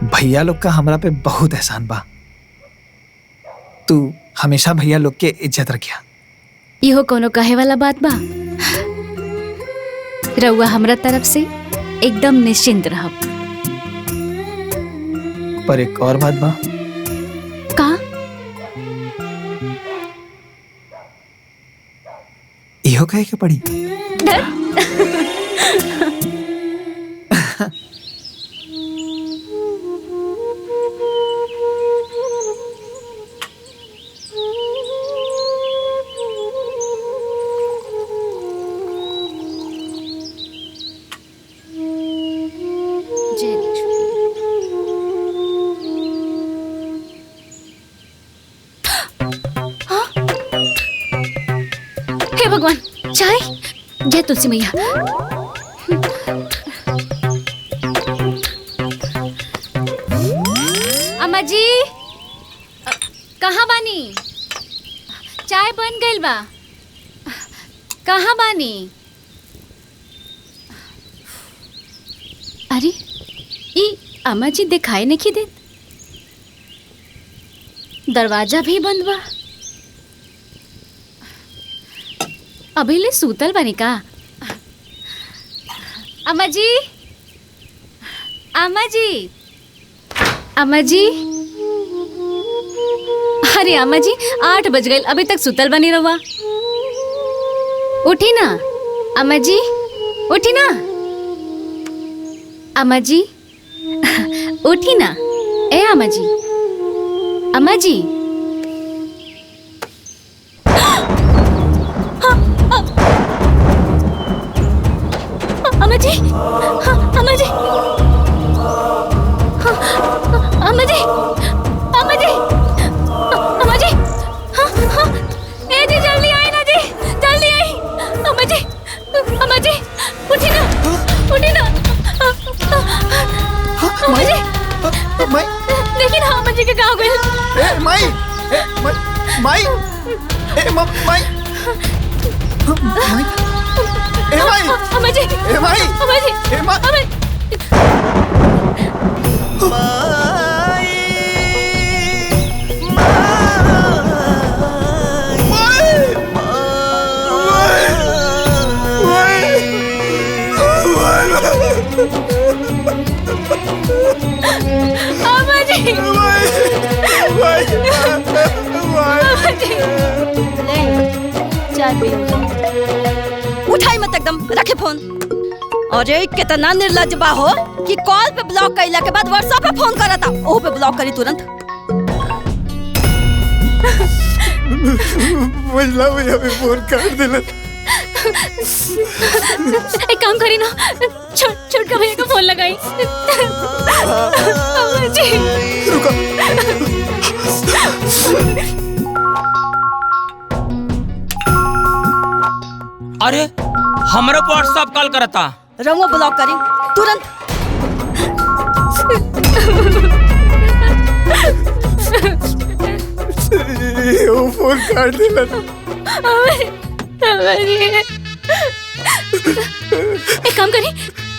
भैया लोग का हमरा पे बहुत एहसान बा। तू हमेशा भैया लोग के इज्जत रखिया। इहो कोनो कहे वाला बात बा? रउआ हमरा तरफ से एकदम निश्चिंत रहब। पर एक और बात बा। का? इहो कहे के पड़ी। चाय जय तुलसी मैया। अम्मा जी कहाँ बानी? चाय बन गइल बा। कहाँ बानी? अरे ई अम्मा जी दिखाई नहीं दे। दरवाजा भी बंद बा। अभी ले सूतल बनी का? अम्मा जी, अम्मा जी, अम्मा जी। अरे अम्मा जी 8 बज गए, अभी तक सूतल बनी रहुआ। उठी ना अम्मा जी, उठी ना अम्मा जी, उठी ना। ए अम्मा जी, अम्मा जी। अम्मा जी, अम्मा जी, अम्मा जी, अम्मा जी, अम्मा जी, ए जी जल्दी आई ना जी, जल्दी आई। अम्मा जी, अम्मा जी, उठी ना, उठी ना। अम्मा जी, देखिए ना अम्मा जी के कहाँ गए? माई, माई, माई, अम्मा जी, माई, अम्मा जी, अम्मा उठाई मत एकदम, रखे फोन। अरे कितना निर्लज बा हो कि कॉल पे ब्लॉक कइला के बाद व्हाट्सएप पे फोन करता, ओह पे ब्लॉक करी तुरंत। महिला भैया भी फोन कर दिला। एक काम करी ना, छोटका भैया को फोन लगाई। अम्मा जी अरे हमरे पे व्हाट्सएप कॉल करता। रंगो ब्लॉक करी तुरंत। वो फोन काट दिला। एक काम करी,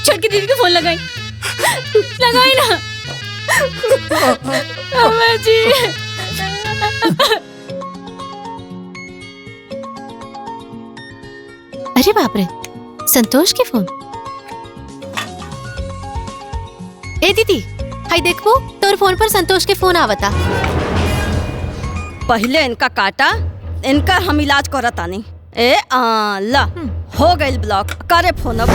छोटकी दीदी को फोन लगाई, लगाई ना। अम्मा जी अरे बाप रे, संतोष के फोन। ए दीदी, हाय देखो तोर फोन पर संतोष के फोन आवता। पहले इनका काटा, इनका हम इलाज करता नहीं। ए ला हो गई ब्लॉक, करे फोन अब।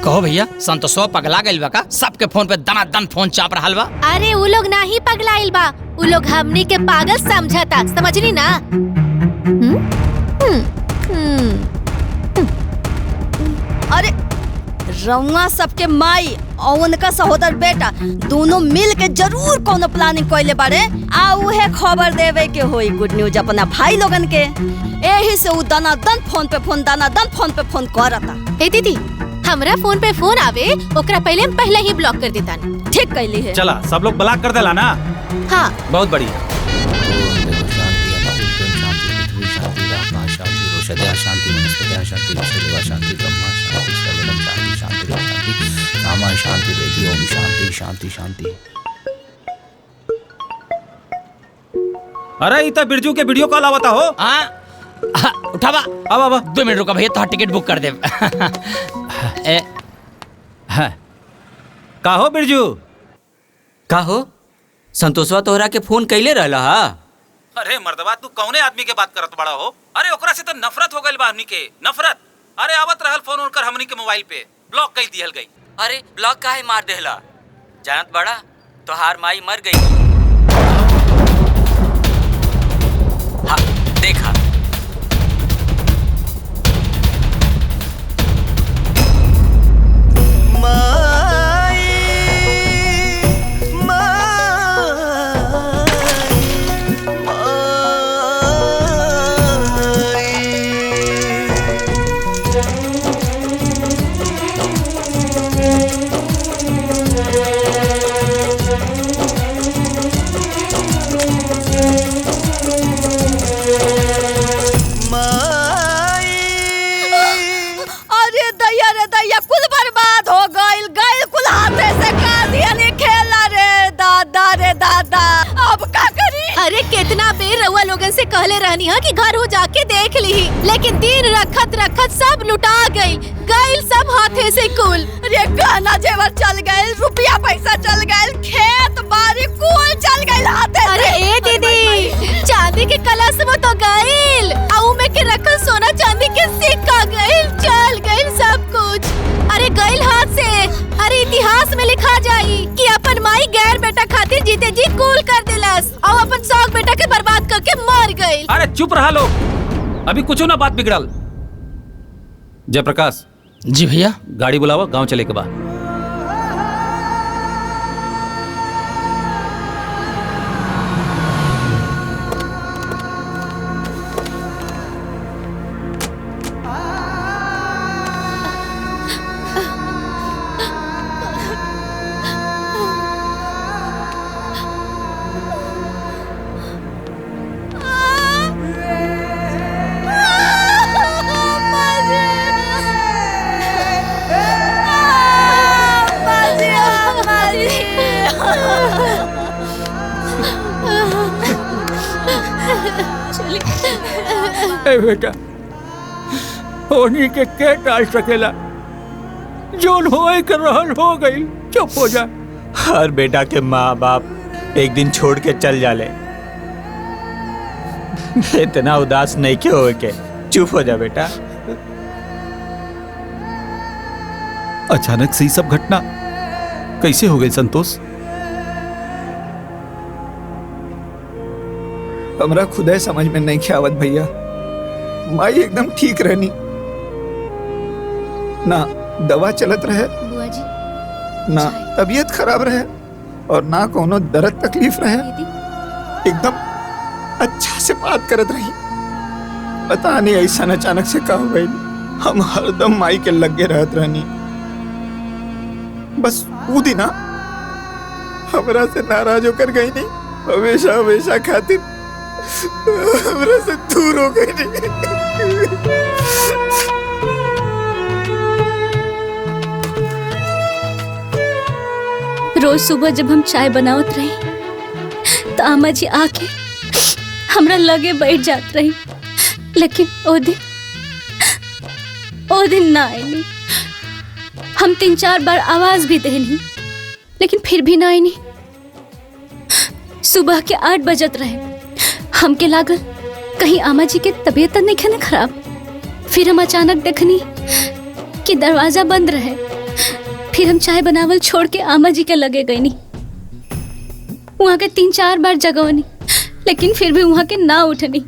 कहो भैया, संतोषवा पगला गइल बा का? सबके फोन पे दनादन फोन चाप रहल बा। अरे वो लोग ना ही पगलाइल बा, वो लोग हमनी के पागल समझता, समझनी ना? अरे रउआ सबके माई और उनका सहोदर बेटा दोनों मिल के जरूर कोनो प्लानिंग कइले बारे, आ उहे खबर देवे के होई गुड न्यूज अपना भाई लोगन के। एही से उ दनादन फोन पे फोन करता। ए दीदी, हमरा फोन पे फोन आवे ओकरा पहले ही ब्लॉक कर देता। ठीक कैली है। चला सब लोग ब्लॉक कर देला ना। हाँ बहुत बढ़िया। शांति वनस्पति शांति विश्वदेवा शांति ब्रह्मा शांति सर्वलम शांति शांति शांति रामा शांति देवी ओम शांति शांति शांति। अरे इतना बिरजू के वीडियो कॉल आवता हो। उठावा। अब 2 मिनट रुका भैया, तो टिकट बुक कर दे। का हो बिरजू? का हो संतोषवा तोहरा के फोन कैले रहला हा? अरे मर्दबा, तू कौने आदमी के बात करत बड़ा हो? अरे ओकरा से तो नफरत हो गइल बा हमनी के, नफरत। अरे आवत रहल फोन उनकर हमनी के मोबाइल पे, ब्लॉक कर दिहल गई। अरे ब्लॉक काहे मार देहला? जानत बड़ा तोहार माई मर गई। हाँ देखा। से कहले रहनी है कि घर हो जाके देख ली, लेकिन दिन रखत रखत सब लुटा गई, गइल सब हाथे से कुल। अरे गहना जेवर चल गए, रुपया पैसा चल गए, खेत बाड़ी कुल चल गए हाथे से। अरे ए दीदी, चांदी के कलश वो तो गइल, आऊ में के रखल सोना चांदी के सिक्का गइल, चल गइल सब कुछ। अरे गइल हाथ से। अरे इतिहास में लिखा जाई कि अपन माई गैर बेटा खातिर जीते जी कूल कर दिलस और अपन शौक बेटा के बर्बाद करके मर गइल। अरे चुप रहा लोग, अभी कुछ ना बात बिगड़ल। जयप्रकाश। जी भैया। गाड़ी बुलावा, गांव चले के बाद। ए बेटा, होनी के टाल सकेला, जोन होए कर रहल हो गई, चुप हो जा। हर बेटा के माँ बाप एक दिन छोड़ के चल जाले, इतना उदास नहीं क्यों हो के, चुप हो जा बेटा। अचानक से सब घटना कैसे हो गई संतोष? हमरा खुदे समझ में नहीं आवत भैया। माई एकदम ठीक रहनी, ना दवा चलत रहे, बुआ जी, ना तबीयत खराब रहे और ना कोनो दर्द तकलीफ रहे, एकदम अच्छा से बात करत रही। पता नहीं ऐसा अचानक से का हो गई, हम हरदम माई के लगे रहत रहनी। बस वो दिन हमरा से नाराज होकर गई नहीं, हमेशा हमेशा खातिर हमरा से दूर हो गई नहीं। रोज सुबह जब हम चाय बनावत रही तो आमा जी आके हमरा लगे बैठ जात रही, लेकिन ओ दिन ना आईनी। हम 3-4 बार आवाज भी देनी, लेकिन फिर भी ना आईनी। सुबह के 8 बजत रहे, हमके लागल कहीं आमा जी के तबीयत नहीं है ना खराब। फिर हम अचानक देखनी कि दरवाजा बंद रहे। फिर हम चाय बनावल छोड़ के आमा जी के लगे गईनी। वहाँ के 3-4 बार जगवनी, लेकिन फिर भी वहाँ के ना उठनी।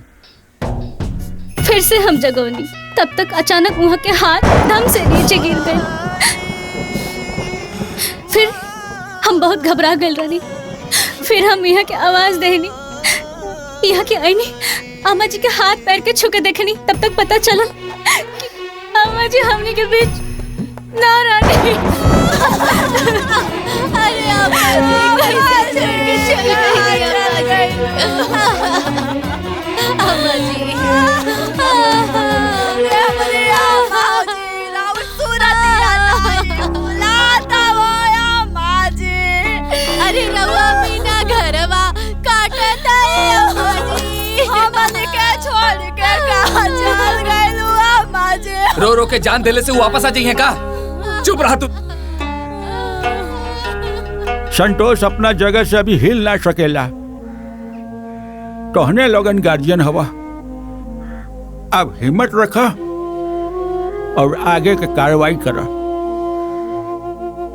फिर से हम जगवनी, तब तक अचानक वहाँ के हाथ दम से नीचे गिर गए। फिर हम बहुत घबरा गए रही। फिर हम यहाँ के आवाज देनी, यहाँ के आईनी, आमा जी के हाथ पैर के छू के देखनी। तब तक पता चला कि आमा जी हमने के बीच ना रहनी। अरे आमा जी कैसे छोड़ के चली गई आमा जी। अरे रवा बिना घरवा काटत है आमा जी। हमने के छोड़ के कहाँ चल गए अम्मा जी? रो रो के जान देले से वो वापस आ जाइए का? चुप रहा तू। संतोष अपना जगह से अभी हिल ना सकेला, कहने लोगन गार्जियन हवा। अब हिम्मत रखा और आगे के कार्रवाई करा।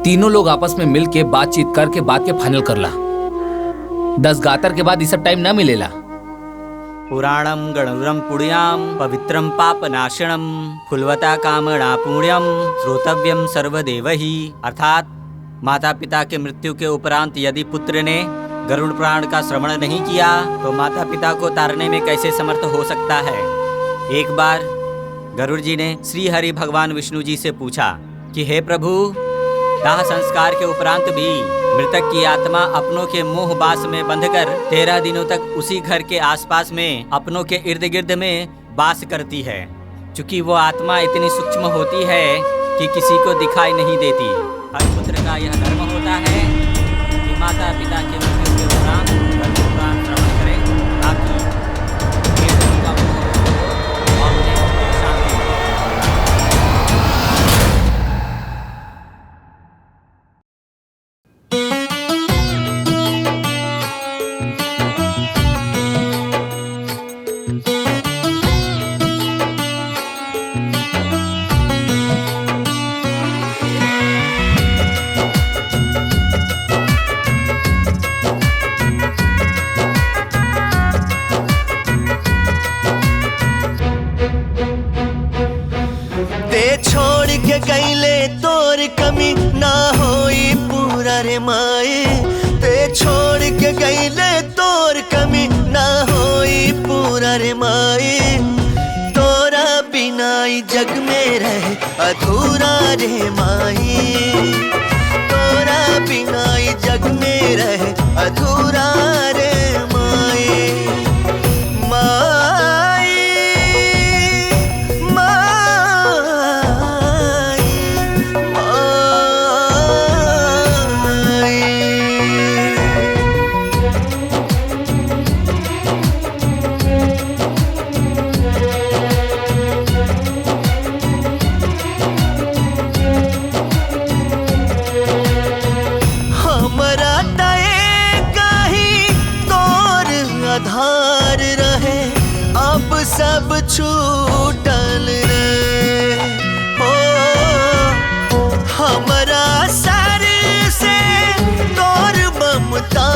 तीनों लोग आपस में मिल के बातचीत करके बात के फाइनल करला। 10 गातर के बाद इस टाइम ना मिलेला। पुराणम गणुरम पुण्याम पवित्रम पापनाशनम फुलवता कामना पुण्यम श्रोतव्यम सर्वदेवहि। अर्थात माता पिता के मृत्यु के उपरांत यदि पुत्र ने गरुड़ पुराण का श्रवण नहीं किया तो माता पिता को तारने में कैसे समर्थ हो सकता है। एक बार गरुड़ जी ने श्री हरि भगवान विष्णु जी से पूछा कि हे प्रभु, दाह संस्कार के उपरांत भी मृतक की आत्मा अपनों के मोह बास में बंधकर 13 दिनों तक उसी घर के आसपास में अपनों के इर्द गिर्द में वास करती है। चूंकि वो आत्मा इतनी सूक्ष्म होती है कि किसी को दिखाई नहीं देती। हर पुत्र का यह धर्म होता है कि माता पिता के मृत्यु के उपरांत गरुड़ पुराण श्रवण करे, ताकि रे माए ते छोड़ के गईले तोर कमी ना होई पूरा रे माए तोरा बिना ई जग में रहे अधूरा रे माए तोरा बिना ई जग में रहे अधूरा रे माए माए आधार रहे अब सब छूटल रे हो हमरा सर से तोर ममता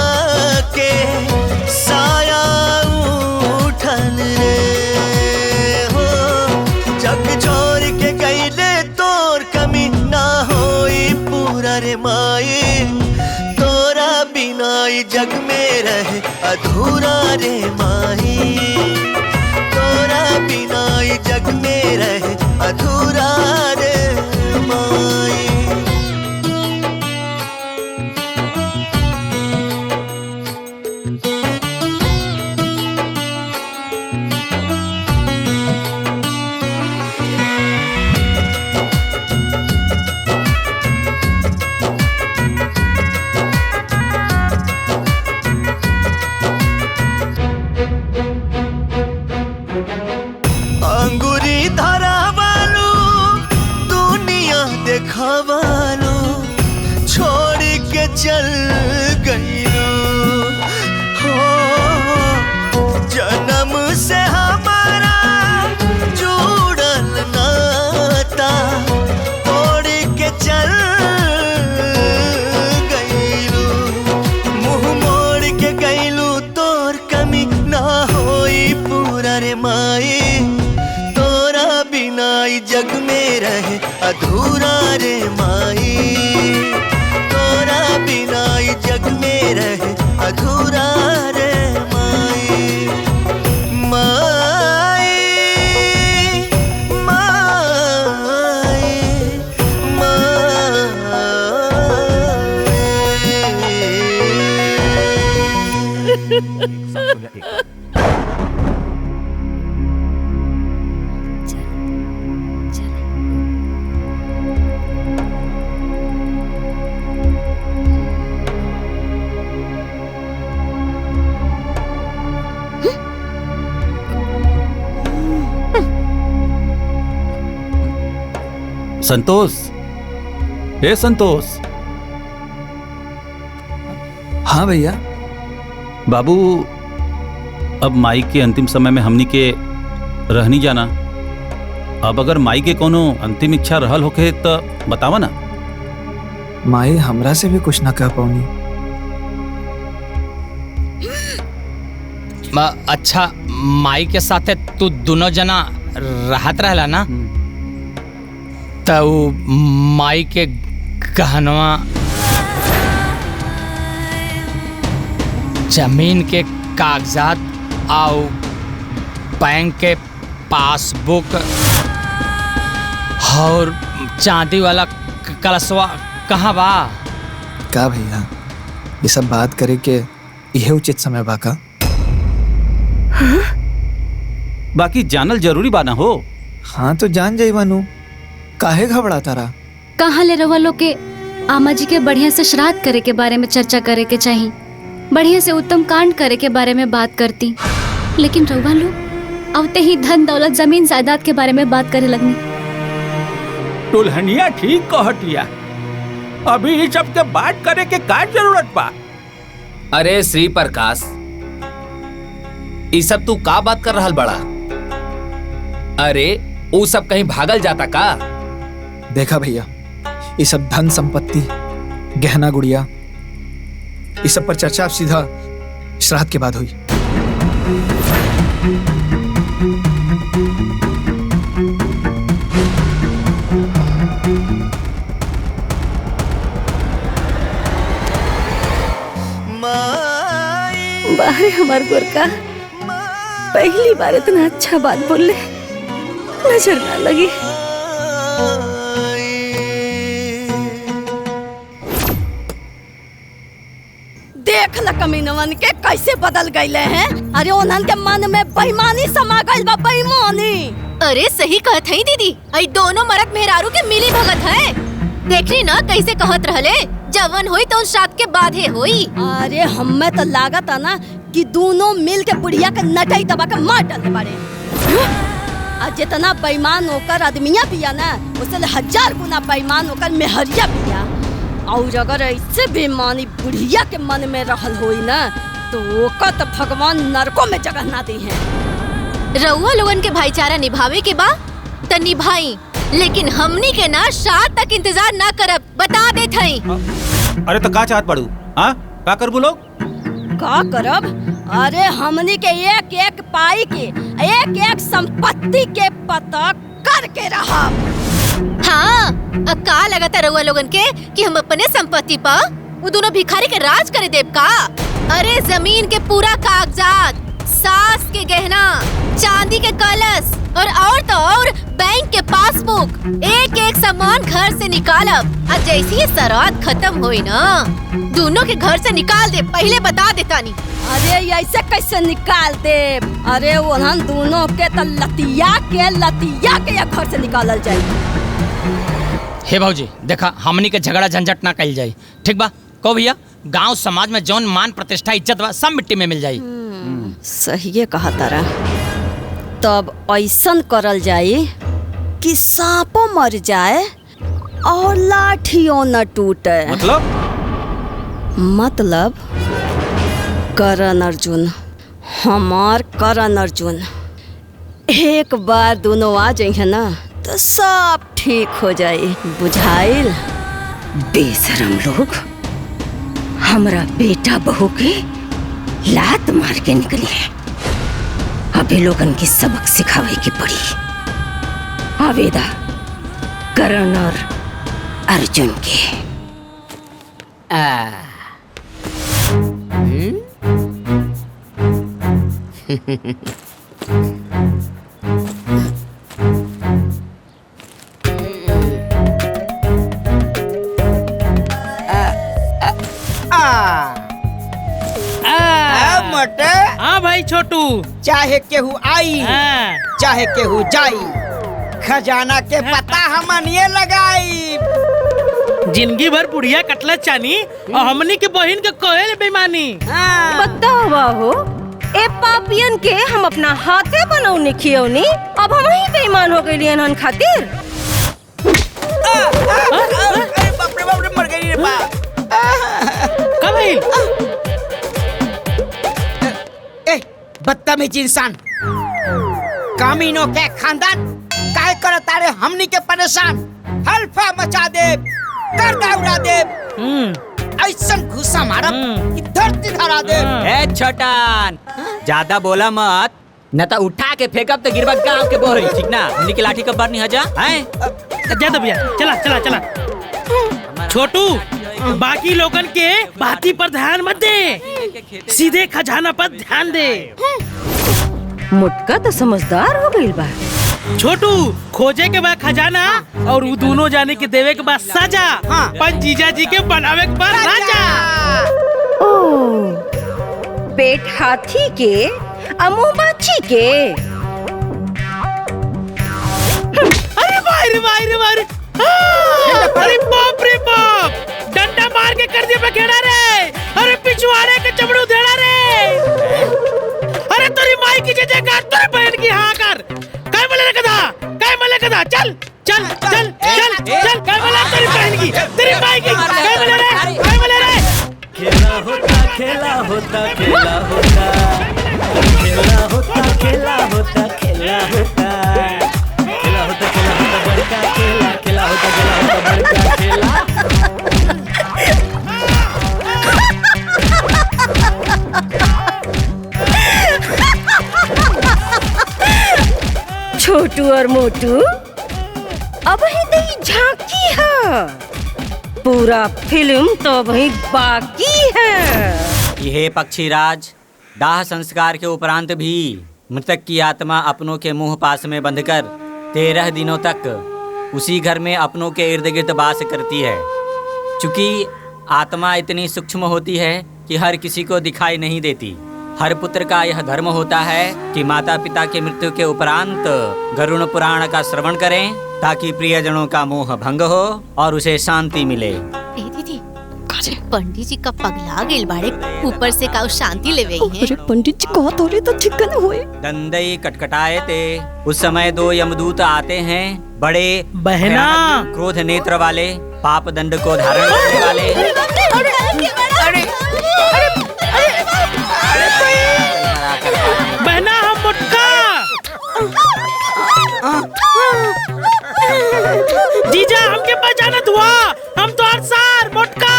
के साया उठल रे हो जग छोड़ के गईले तोर कमी ना होई पूरा रे माए तोरा बिना ई जग में रहे अधूरा रे माही तोरा बिना ई जग में रहे अधूरा रे माही अंगूरी धरा वालो दुनिया देखा वालो छोड़ के चल गई हो जन्म से हमारा जुड़ल नाता तोड़ के चल गईलू मुंह मोड़ के गईलू तोर कमी ना होई पूरा रे माए तोरा बिना ई जग में रहे अधूरा रे माई तोरा बिना ई जग में रहे अधूरा रे माई माई संतोष, हे संतोष। हाँ भैया। बाबू, अब माई के अंतिम समय में हमनी के रहनी जाना। अब अगर माई के कोनो अंतिम इच्छा रहल होके तो बतावा ना। माई हमरा से भी कुछ ना कह पाऊनी। अच्छा, माई के साथे तू दोनों जना रहत रहला ना? तो माई के गहनवा, जमीन के कागजात और बैंक के पासबुक और चांदी वाला कलशवा कहाँ बा? का भैया, ये सब बात करे के यह उचित समय बा का? बाकी जानल जरूरी बा ना हो। हाँ तो जान जाई बानू, काहे घबराता रहा? कहाँ ले रवा लोग के आमा जी के बढ़िया से श्राद्ध करे के बारे में चर्चा करे के चाहिए, बढ़िया से उत्तम कांड करे के बारे में बात करती, लेकिन रवा लोग आवते ही धन दौलत जमीन जायदाद के बारे में बात करे लगनी। दुल्हनिया ठीक कहतिया, अभी इस सब के बात करे के का जरूरत बा? अरे श्री प्रकाश, ये सब तू का बात कर रहल बड़ा? अरे वो सब कहीं भागल जाता का? देखा भैया, ये सब धन संपत्ति, गहना गुड़िया, इस सब पर चर्चा सीधा श्राद्ध के बाद हुई। अरे हमार गोरका पहली बार इतना अच्छा बात बोले, नजर ना लगी। देख ल कमीनवन के कैसे बदल गईले हैं। अरे उन्हन के मन में बेईमानी समा गइल बा, बेईमानी। अरे सही कहत है दीदी, आई दोनों मरद मेहरारू के मिली भगत है। देखली ना कैसे कहत रहले, जवन होई तो श्राद्ध के बाद है होई। अरे हमें तो लागत है ना कि दोनों मिल के बुढ़िया के नटाई दबा के मार डाले बारे। और जितना बेईमान होकर आदमिया पिया ना, उससे 1000 गुना बेईमान होकर मेहरिया पिया। और अगर ऐसे बेईमानी बुढ़िया के मन में रहल होई ना, तो ओका तो भगवान नरकों में जगह ना दी है। रउआ लोगन के भाईचारा निभावे के बा त निभाई, लेकिन हमनी के ना श्राद्ध तक इंतजार ना करब, बता देत हई। अरे तो का चाहत पड़ू? हाँ का करबू लोग? का करब? अरे हमनी के एक एक पाई के, एक एक संपत्ति के पता करके रहा। हाँ, का लगता रउआ लोगन के कि हम अपने संपत्ति पा वो दोनों भिखारी के राज करे देव का? अरे जमीन के पूरा कागजात, सास के गहना, चांदी के कलश और तो और बैंक के पासबुक, एक एक सामान घर से निकालब। और जैसे ही श्राद्ध खत्म होई ना, दोनों के घर से निकाल दे, पहले बता देता नहीं। अरे ऐसे कैसे निकाल दे? अरे उन्हन दोनों के तो लतिया के घर से निकालल जाए। हे भाऊजी देखा, हमनी के झगड़ा झंझट ना कइल जाई, ठीक बा? को भैया गांव समाज में जौन मान प्रतिष्ठा इज्जत बा सब मिट्टी में मिल जाई। सही कहा तारा। तब ऐसन करल जाए कि सांपो मर जाए और लाठियों न टूटे। मतलब करण अर्जुन, हमार करण अर्जुन, एक बार दोनों आ जाए ना तो सब ठीक हो जाए, बुझाइल? बेशरम लोग, हमरा बेटा बहू के लात मार के निकली है। अभी लोगन की सबक सिखावे की पड़ी। आवेदा करण और अर्जुन के। मोटे। हाँ भाई छोटू, चाहे केहू आई चाहे केहू जाई, खजाना के पता हमन ये लगाई। जिंदगी भर बुढ़िया कटले चानी और हमनी के बहन के कोयल बेईमानी। बतावा हो, ए पापियन के हम अपना हाथे बनौने खियौनी, अब हम ही बेईमान हो गइली हन खातिर। बाप रे मर गई रे बाप। बदतमीज इंसान, कामीनों के खानदान काय करता रे हमनी के परेशान। हल्फा मचा दे, गर्दा उड़ा दे, ऐसा घुसा मारा कि धरती धरा दे। ए छोटान, ज्यादा बोला मत, न तो उठा के फेंकब तो गिरबा गांव के बोरी, ठीक ना? हमनी के लाठी कब्बर नहीं हजा हैं? ज्यादा भैया, चला चला चला। छोटू, बाकी लोगन के बाती पर ध्यान मत दे, सीधे खजाना पर ध्यान दे। मुटका तो समझदार हो गइल बा। छोटू, खोजे के बाद खजाना और वो दोनों जाने के देवे के बाद सजा। पर जीजा जी के बनावे के बाद राजा। ओ, पेट हाथी के अमू बाछी के। अरे मार मार मार, अरे बाप रे बाप, डंडा मार के कर दिया बखेड़ा रे। अरे पिछवाड़े के चमड़ू धेड़ा रे। अरे तेरी माई की जगह तेरे बहन की हाँ कर। काय मले कदा, चल चल चल चल चल, काय मले तेरी बहन की, तेरी माई की, काय मले रे, काय मले रे। खेला होता खेला होता खेला होता, खेला होता खेला होता खेला होता, खेला होता खेला होता बड़का खेला, खेला होता खेला होता बड़का खेला। छोटू और मोटू, अब ही नहीं झांकी है, पूरा फिल्म तो वही बाकी है। ये पक्षीराज, दाह संस्कार के उपरांत भी मृतक की आत्मा अपनों के मुंह पास में बंधकर 13 दिनों तक उसी घर में अपनों के इर्द गिर्द वास करती है। चूंकि आत्मा इतनी सूक्ष्म होती है कि हर किसी को दिखाई नहीं देती। हर पुत्र का यह धर्म होता है कि माता पिता के मृत्यु के उपरांत गरुड़ पुराण का श्रवण करें ताकि प्रियजनों का मोह भंग हो और उसे शांति मिले। दीदी पंडित जी का पगला गेल बाड़े, ऊपर से का शांति लेवे हैं। अरे पंडित जी कहा तो तो ठीक न होए। दंदई कटकटाए थे। उस समय 2 यमदूत आते हैं, बड़े बहना क्रोध नेत्र वाले, पाप दंड को धारण करने वाले। बहना हम मुटका जीजा हमके पहचानत हुआ, हम तो हर सार मोटका।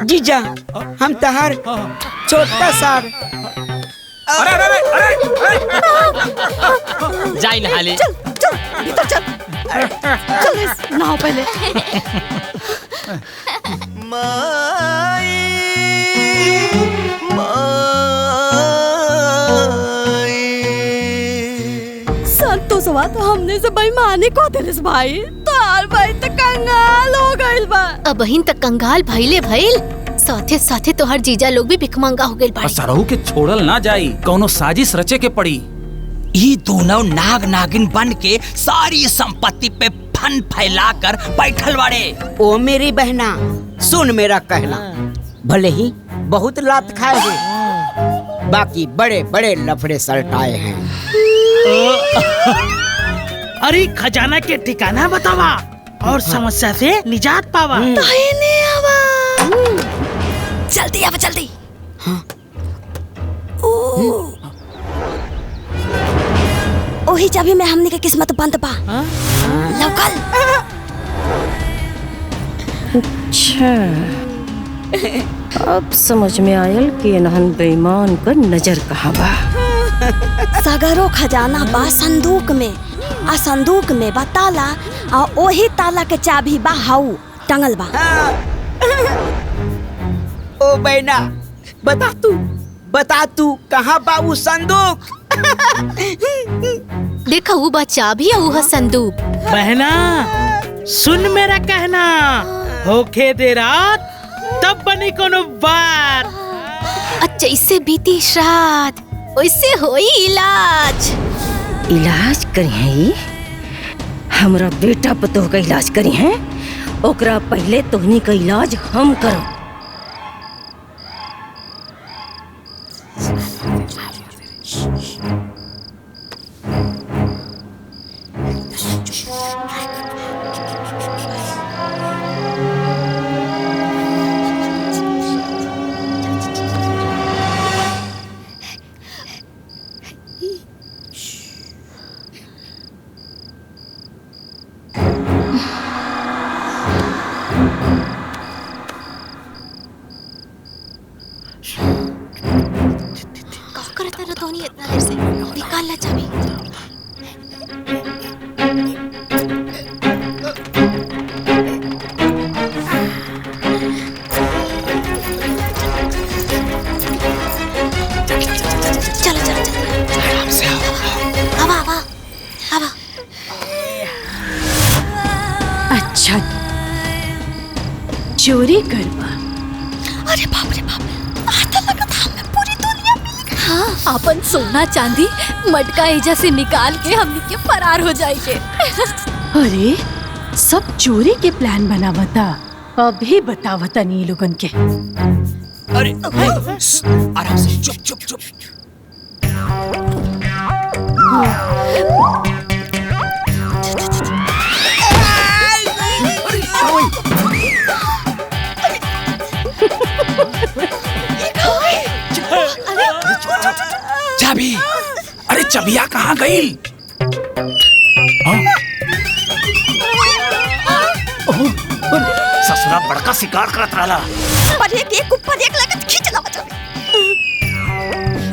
जीजा हम तहार छोटा सार। जाई नहा ले। चल भीतर चल नहाओ पहले। संतोषवा तो हमने से बेईमानी को दिलिस भाई। तार भाई तो कंगाल हो गइल बा। अब बहिन तक कंगाल भइले भइल, साथे साथे तो हर जीजा लोग भी भिखमंगा हो गइल बाड़े। सरहू के छोड़ल ना जाई, कौनो साजिश रचे के पड़ी। ये दोनों नाग नागिन बन के सारी संपत्ति पे फन फैलाकर बैठल बाड़े। ओ मेरी बहना सुन मेरा कहना, भले ही बहुत लात खाए हैं, बाकी बड़े बड़े लफड़े सल्टाए हैं। अरे खजाना के ठिकाना बतावा और समस्या से निजात पावा। जल्दी आवा जल्दी। ओही चाबी में हमने के किस्मत बंद बा। लौकल। अच्छा अब समझ में आयल कि इन्हन बेईमान का नजर कहाँ बा। सगरो खजाना बा संदूक में, आ संदूक में बा ताला, आ ओही ताला के चाबी बा हाउ टंगल बा। ओ बहना बता तू कहाँ बा वो संदूक। देखा वो बा चाबी है वो संदूक। बहना सुन मेरा कहना, होके दे रात तब बनी कोनो बार। अच्छा इससे बीती श्राद्ध वैसे होई इलाज। इलाज करी है हमरा बेटा पतोह का इलाज करी है, ओकरा पहले तोहनी का इलाज हम करो। अच्छा चोरी करवा। अरे बाप रे बाप, आता लगा था हमें पूरी दुनिया मिल गई। हाँ अपन सोना चांदी मटका एजा से निकाल के हमनी के फरार हो जाएंगे। अरे सब चोरी के प्लान बनावता, अभी बतावता नहीं लोगन के। अरे आराम से, चुप चुप चुप। चाबी, अरे चबिया कहाँ गई? ससुरा बड़का शिकार करत रहला। पर एक ऊपर एक लगत खींच लावा चाबी।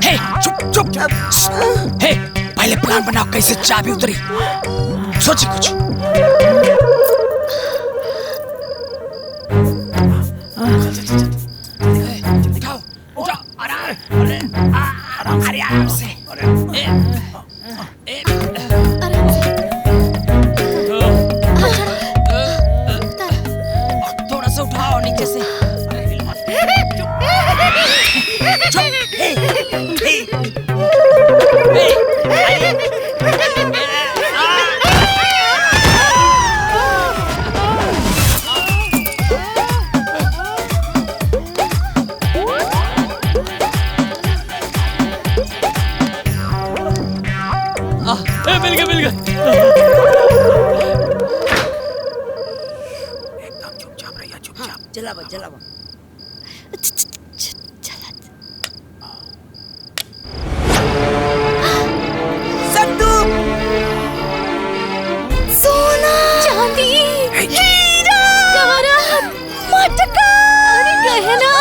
हे चुप चुप। हे पहले प्लान बनाओ कैसे चाबी उतरी। सोची कुछ। अरे आराम से थोड़ा सा उठाओ नीचे से। मिल गया मिल गया। एकदम चुपचाप रहिए, चुपचाप। जलावा जलावा। संदूक, सोना, चांदी, हीरा, जवाहरात, मटका, अरे गहना।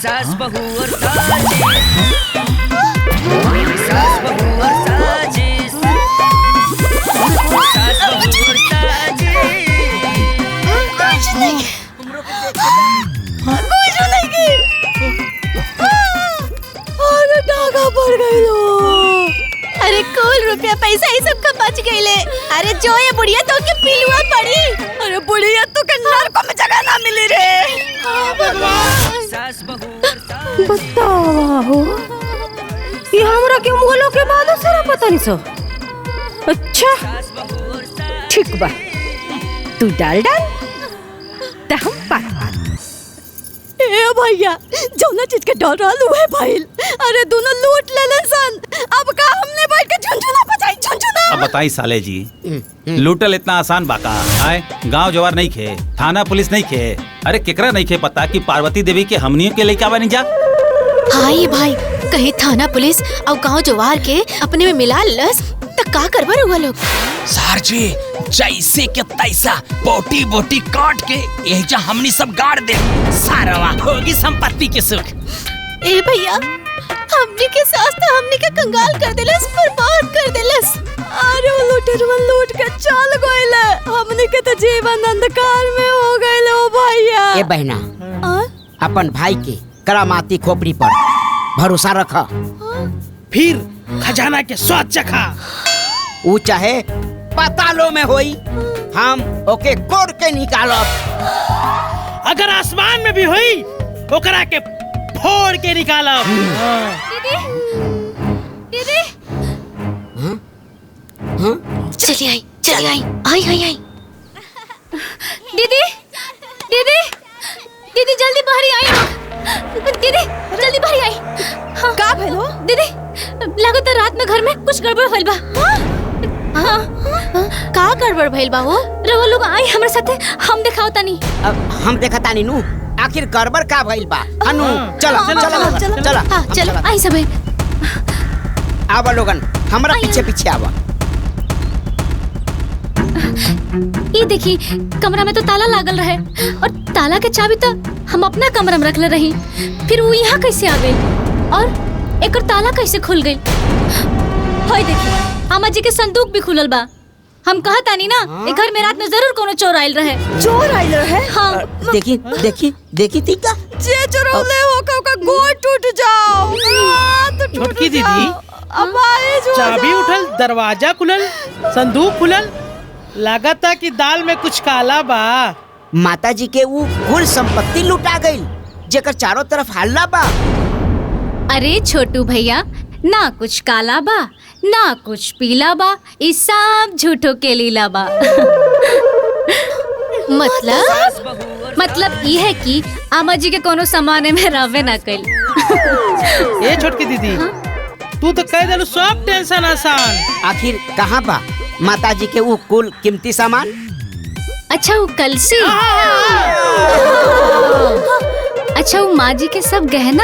सास बहू और साजिश, सास बहू और साजिश, सास बहू और साजिश। कुछ नहीं। अरे डागा पड़ गई लो। अरे कुल रुपया पैसा ही सबका बच गईले। अरे जो ये बुढ़िया तो के पिलुआ पड़ी। अरे बुढ़िया तो के नरक में जगह ना मिली रे। बतावा हो ये हमरा के मुगलों के बाद सारा पता नहीं सो। अच्छा ठीक बा, तू डाल तो हम बात ए भैया जौना चीज के डर रहलू है भाईल। अरे दोनों लूट लेलन सन। अब का हमने बैठ के झुनझुना बजाई झुनझुना। अब बताई साले जी, लूटल इतना आसान बाका आए? गांव जवार नहीं खे, थाना पुलिस नहीं खे, अरे केकरा नहीं खे पता कि पार्वती देवी के हमनियों के लइका बनी जा। हाय भाई, कहीं थाना पुलिस और गांव जवार के अपने में मिला लस तो का करबर हुआ लोग। सर जी जैसे के तैसा बोटी बोटी काट के एजा हमनी सब गाड़ दे, सारवा होगी संपत्ति के सुख। ए भैया हमनी के सास तो हमनी के कंगाल कर देलस, बर्बाद कर देलस। अरे वो लूटरवन लूट के चल गइले। हमनी के तो जीवन अंधकार में हो गइले ओ भैया। ए बहना, अपन भाई के करामाती खोपड़ी पर भरोसा रखा, फिर खजाना के स्वाद चखा। ऊ चाहे पातालों में होई, हम ओके कोड़ के निकालब। अगर आसमान में भी हुई ओकरा के फोड़ के निकालब। दीदी चली आई, चली आई, आई आई आई। दीदी दीदी दीदी जल्दी बाहर आई। दीदी जल्दी बाहर आई। हाँ। का भेलो? दीदी लागत है रात में घर में कुछ गड़बड़ भइल बा। हाँ। का गड़बड़ भइल बा हो? रवा लोग आई हमरा साथे, हम दिखाओ तनी। अब हम देखा तानी नू, आखिर गड़बड़ का भइल बा। हनु चला चला चला। हाँ चलो आई सब। आवा लोगन, हमरा पीछे पीछे आवा। ये देखी कमरा में तो ताला लागल रहे और ताला के चाबी तो हम अपना कमरा में रखले रही, फिर वो यहाँ कैसे आ गई और एकर ताला कैसे खुल गई? होय देखी अम्मा जी के संदूक भी खुलल बा। हम कहा तानी ना एक घर में रात में जरूर कोनो चोर आइल रहे। चोर आइल रहे? हाँ। देखी देखी देखी तीका जे चोरौले हो का गोड़ टूट जाओ। छोटकी दीदी, अब आए जो चाबी उठल, दरवाजा खुलल, संदूक खुलल, लागता कि दाल में कुछ काला बा। माता जी के वो कुल संपत्ति लुटा गई, जेकर चारों तरफ हल्ला बा। अरे छोटू भैया, ना कुछ काला बा ना कुछ पीला बा, इस सब झूठो के लीला बा। मतलब ये है कि आमा जी के कोनो सामाने में रवे ना कल। ए छोटकी दीदी, तू तो कह देलू सब टेंशन आसान। आखिर कहाँ बा माता जी के वो कुल कीमती सामान? अच्छा वो कलसी, अच्छा वो माँ जी के सब गहना,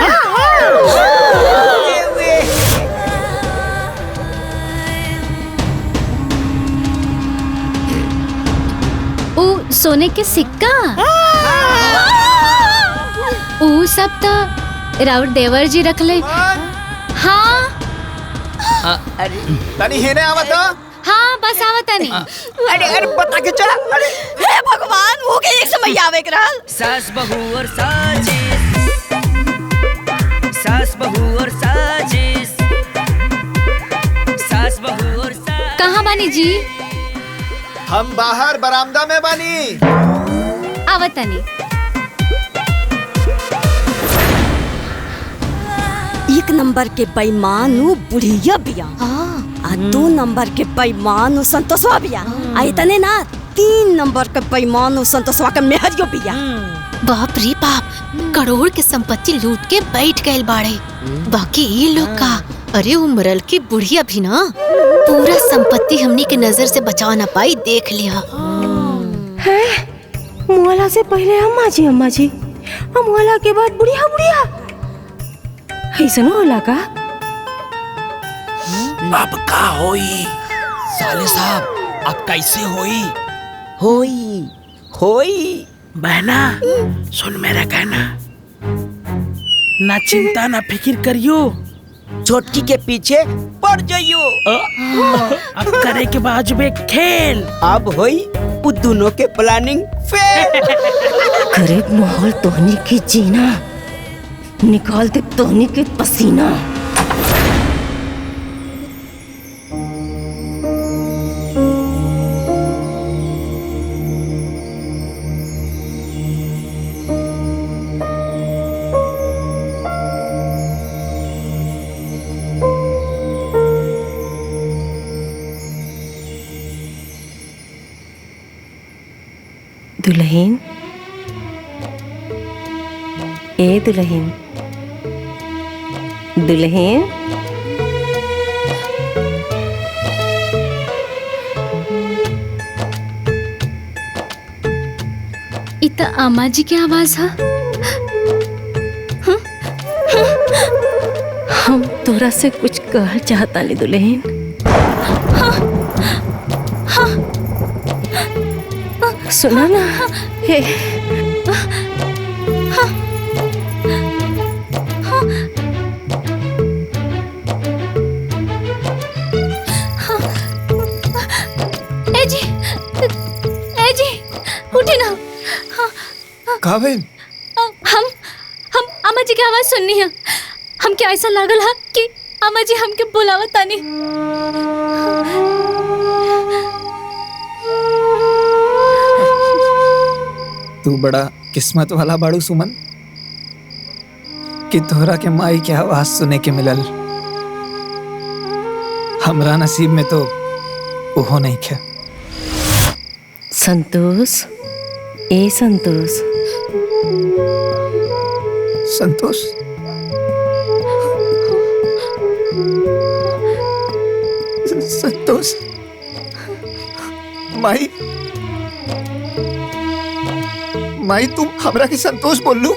वो सोने के सिक्का, वो सब तो राउत देवर जी रख ले। हाँ तनी हेने आवा तो। हाँ बस आवत नहीं। अरे अरे बता के चला। अरे हे भगवान वो के एक समय आवे के रहल। सास बहू और साजिश, सास बहू और साजिश, सास बहू और साजिश। कहाँ बानी जी? हम बाहर बरामदा में बानी। आवत नहीं। एक नंबर के बेईमान उ बुढ़िया बिया आ 2 नंबर के बेईमान उ संतोषवा बिया आ इतने ना 3 नंबर के बेईमान उ संतोषवा के मेहरियो बिया। बाप रे बाप, करोड़ के संपत्ति लूट के बैठ गए बाड़े। बाकी ये लोग का, अरे वो मरल की बुढ़िया भी ना पूरा संपत्ति हमनी के नजर से बचा ना पाई, देख लिया। मुआला से पहले अम्मा जी मुआला के बाद बुढ़िया ऐसा न होला का? अब का होई साले साहब, अब कैसे होई? होई बहना सुन मेरा कहना, ना चिंता ना फिक्र करियो, छोटकी के पीछे पड़ जाइयो। अब करे के बाजुबे खेल। अब होई वो दोनों के प्लानिंग फेल। गरीब माहौल तोहनी की जीना, निकाल दे तोहनी के पसीना। दुल्हन, ए दुल्हन, दुल्हन, इतना अम्मा जी की आवाज है। हम तोरा से कुछ कह चाहता नहीं दुल्हन। सुना ना, हे जी उठे ना। कहा भाई? हम अम्मा जी की आवाज सुननी है। हम क्या ऐसा लागल है कि अम्मा जी हमके बुलावत तानी। तू बड़ा किस्मत वाला बाड़ू सुमन कि तोहरा के माई के आवाज सुने के मिलल। हमरा नसीब में तो ओहो नहीं खे। संतोष, ए संतोष, संतोष, संतोष, माई, माई तुम हमरा के संतोष बोल लू?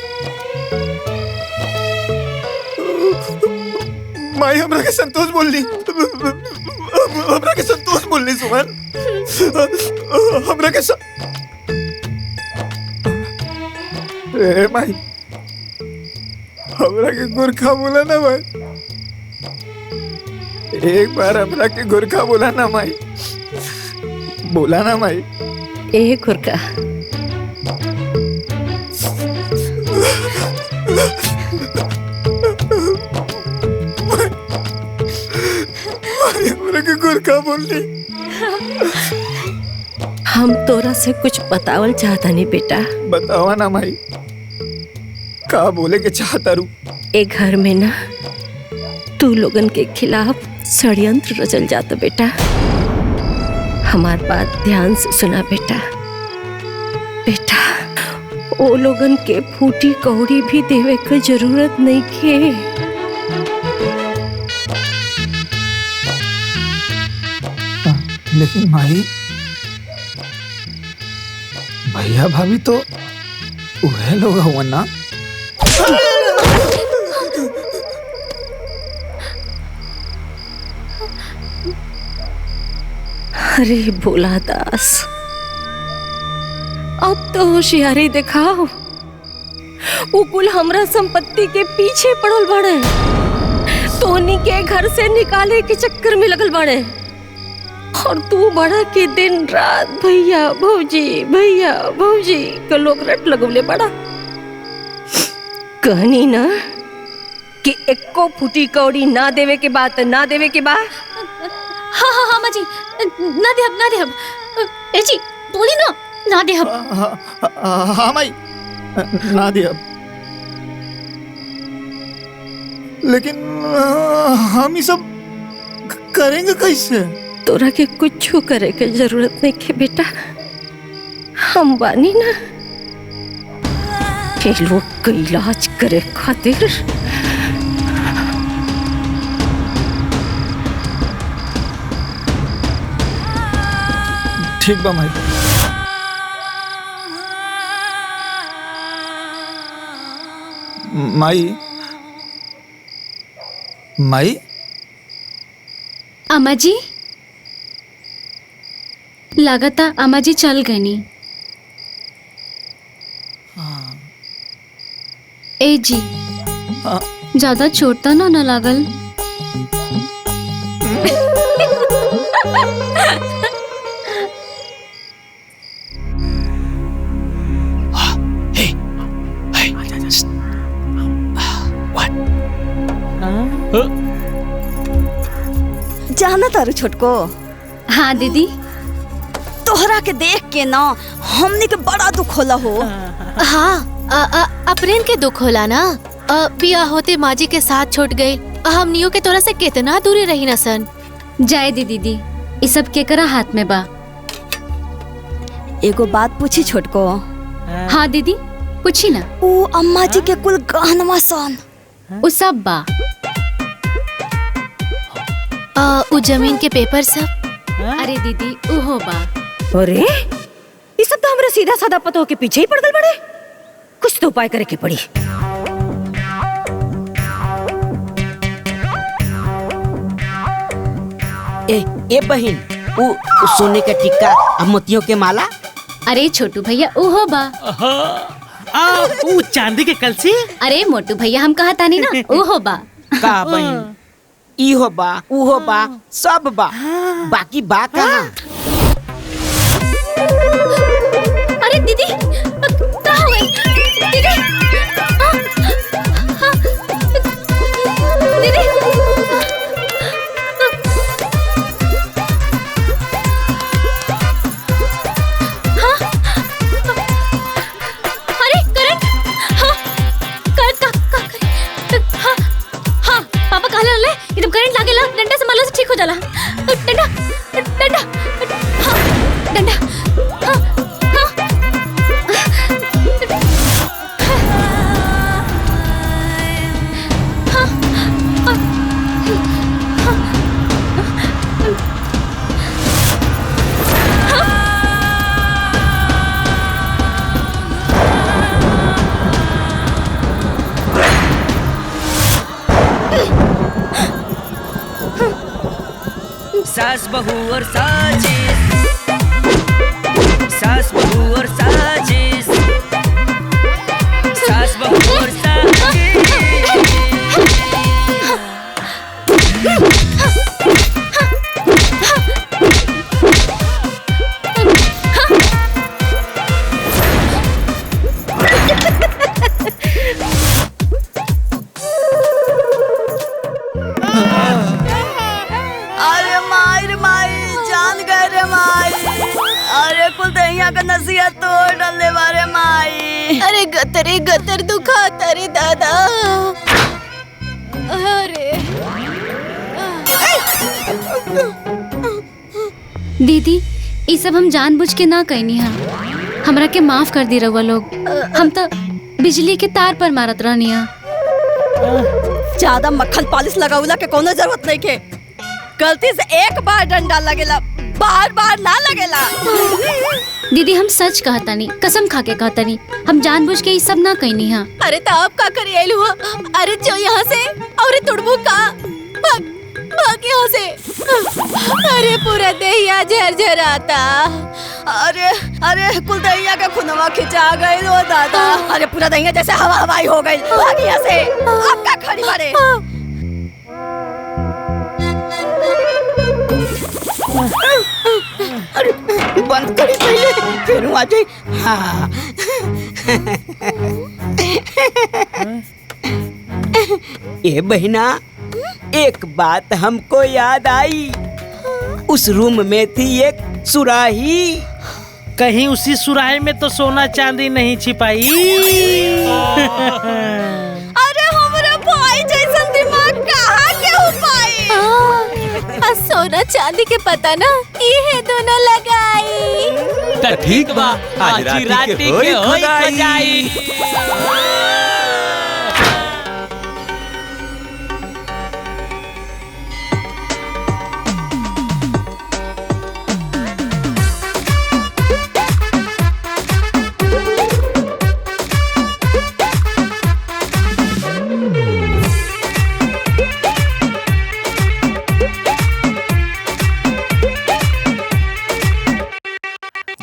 माई हमरा के संतोष बोल ली, हमरा के संतोष बोल ली सुमन, हमरा के ए माई, हमरा के गोरखा बोला ना माई, एक बार हमरा के गोरखा बोला ना माई, बोला ना माई। ए गोरखा, हमरा के गोरखा बोल ली। हम तोरा से कुछ बतावल चाहता नहीं बेटा। बतावा ना माई, का बोले के चाहता रू? ए घर में ना तू लोगन के खिलाफ षड्यंत्र रचल जाता बेटा। हमार बात ध्यान से सुना बेटा। बेटा ओ लोगन के फूटी कौड़ी भी देवे के जरूरत नहीं के। लेकिन माई, भैया भाभी तो उहे लोग हुआ ना। अरे भोला दास, अब तो होशियारी दिखाओ। वो कुल हमरा संपत्ति के पीछे पड़ल बड़े, तोनी के घर से निकाले के चक्कर में लगल बड़े। और तू बड़ा के दिन रात भैया भौजी के लोग रट लगवले बड़ा। कहनी ना कि एको फूटी कौड़ी ना देवे के बात ना देवे के बा। हाँ माँ जी, ना दे हम ए जी बोली ना दे हम। हाँ माई ना दे अब, लेकिन हम ये सब करेंगे कैसे? तोरा के कुछ करे के जरूरत नहीं के बेटा, हम बानी ना के लोग के इलाज करे खातिर। ठीक बा माई। माई अम्मा जी, लागता अम्मा जी चल गई नी। ए जी ज्यादा चोट तो ना लागल? जाना तारू छोटको? हाँ दीदी। तोहरा के देख के ना हमने के बड़ा दुख होला हो। हाँ अप्रेन के दुख होला ना। पिया होते माँ जी के साथ छूट गए, हमनियों के तोरा से कितना दूरी रही ना सन। जाए दीदी ये सब केकरा हाथ में बा। एगो बात पूछी छोटको? हाँ दीदी पूछी ना। ओ अम्मा जी के कुल गहनवा सन उ सब बा। उ जमीन के पेपर सब? अरे दीदी उहो बा। अरे ये सब तो हमरा सीधा साधा पतो के पीछे ही पड़ गल बड़े। कुछ तो उपाय करे के पड़ी। ए बहन, उ सोने का टिक्का और मोतियों के माला? अरे छोटू भैया उहो बा। उ चांदी के कलसी? अरे मोटू भैया हम कहा तानी ना उहो बा। का बहन, इहो बा उहो बा सब बा, बाकी बा कहाँ? अरे दीदी कहाँ हुए? दीदी दीदी हाँ अरे करंट। हाँ करंट हाँ पापा कहा ले एकदम करंट लागेला, डंडा से मारला से ठीक हो जाला। डंडा डंडा हाँ डंडा हाँ हाँ सास बहू और साजिश, सास बहू और साजिश, सास बहू और अरे माई जान गए रे माई। अरे कुल दहिया का नसीहत तोड़ डाले बारे माई। अरे गतर दुखा तारे दादा। अरे दीदी ये सब हम जानबूझ के ना कहनी हा, हमरा के माफ कर दी रहुआ लोग। हम तो बिजली के तार पर मारत रहनी हा। ज्यादा मक्खन पॉलिश लगाउला के कोनो जरूरत नहीं के। गलती से एक बार डंडा लगेला, बार बार ना लगेला। दीदी हम सच कहतानी, कसम खा के कहतानी, हम जानबूझ के ये सब ना कहनी हा। अरे तो आप का करी आइल हुआ? अरे जो यहाँ से और तुड़बू का भाग यहाँ से। अरे पूरा दहिया झरझराता। अरे कुल दहिया के खुनवा खिंचा गइल हो दादा। अरे पूरा दहिया जैसे हवा हवाई हो गइल। भाग यहाँ से। आप का खड़ी बारे? अरे बंद करी पहले फिर आ जाए। हाँ ए बहना, एक बात हमको याद आई। उस रूम में थी एक सुराही। कहीं उसी सुराही में तो सोना चांदी नहीं छिपाई? अरे हमारा भाई जैसा दिमाग कहाँ के हो पाई? सोना चांदी के पता ना ये दोनों लगाई। तो ठीक बा, आज राती के होई खुदाई।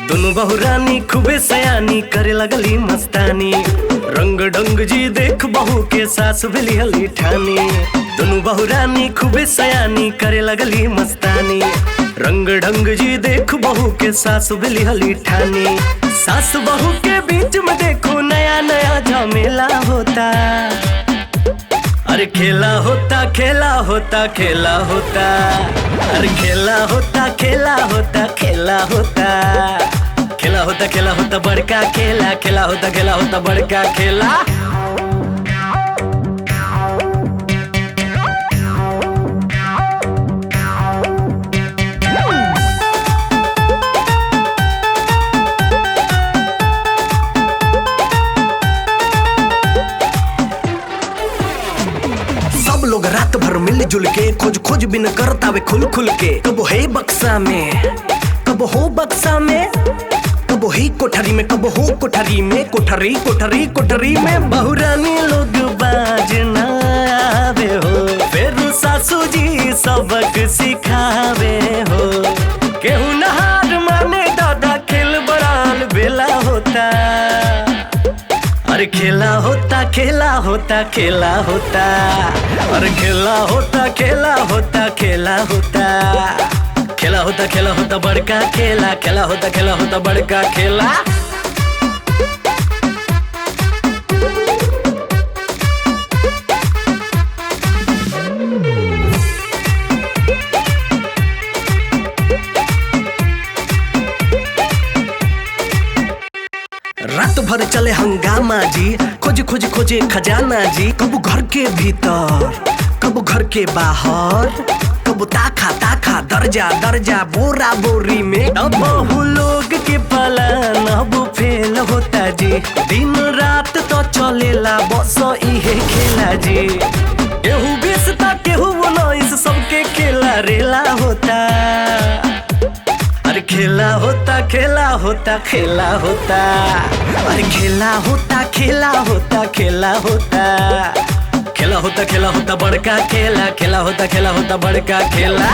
दोनों बहुरानी खूबे सयानी करे लगली मस्तानी। रंग ढंग जी देख बहू के सास भेली हली ठानी। दोनों बहुरानी खूबे सयानी करे लगली मस्तानी। रंग ढंग जी देख बहू के सास भेली हली ठानी। सास बहू के बीच में देखो नया नया झमेला होता। अरे खेला होता खेला होता खेला होता। अरे खेला होता खेला होता खेला होता। खेला होता खेला होता बड़का खेला। खेला होता खेला होता बड़का खेला। सब लोग रात भर मिलजुल के खोज खोज बिन करता वे खुल खुल के। कब है बक्सा में, कब हो बक्सा में, कब है कोठरी में, कब हो कोठरी में। कोठरी कोठरी कोठरी में बहुरानी लोग बाजना आवे हो। फिर सासू जी सबक सिखावे हो। केहू नहार माने दादा खेल बड़ाल बेला होता। अरे खेला होता खेला होता खेला होता। अरे खेला होता खेला होता खेला होता। खेला होता खेला होता बड़का खेला। खेला होता खेला होता बड़का खेला। रात भर चले हंगामा जी। खोज खोज खोजे खजाना जी। कब घर के भीतर, कब घर के बाहर, कब ताखा ताखा दर्जा दर्जा बोरा बोरी में। अब बहु लोग के पलान अब फेल होता जी। दिन रात तो चलेला बस इहे खेला जी। केहू बेचता केहू बनाइस सबके खेला रेला होता। अरे खेला होता खेला होता खेला होता। अरे खेला होता खेला होता खेला होता। खेला होता खेला होता बड़का खेला। खेला होता खेला होता बड़का खेला।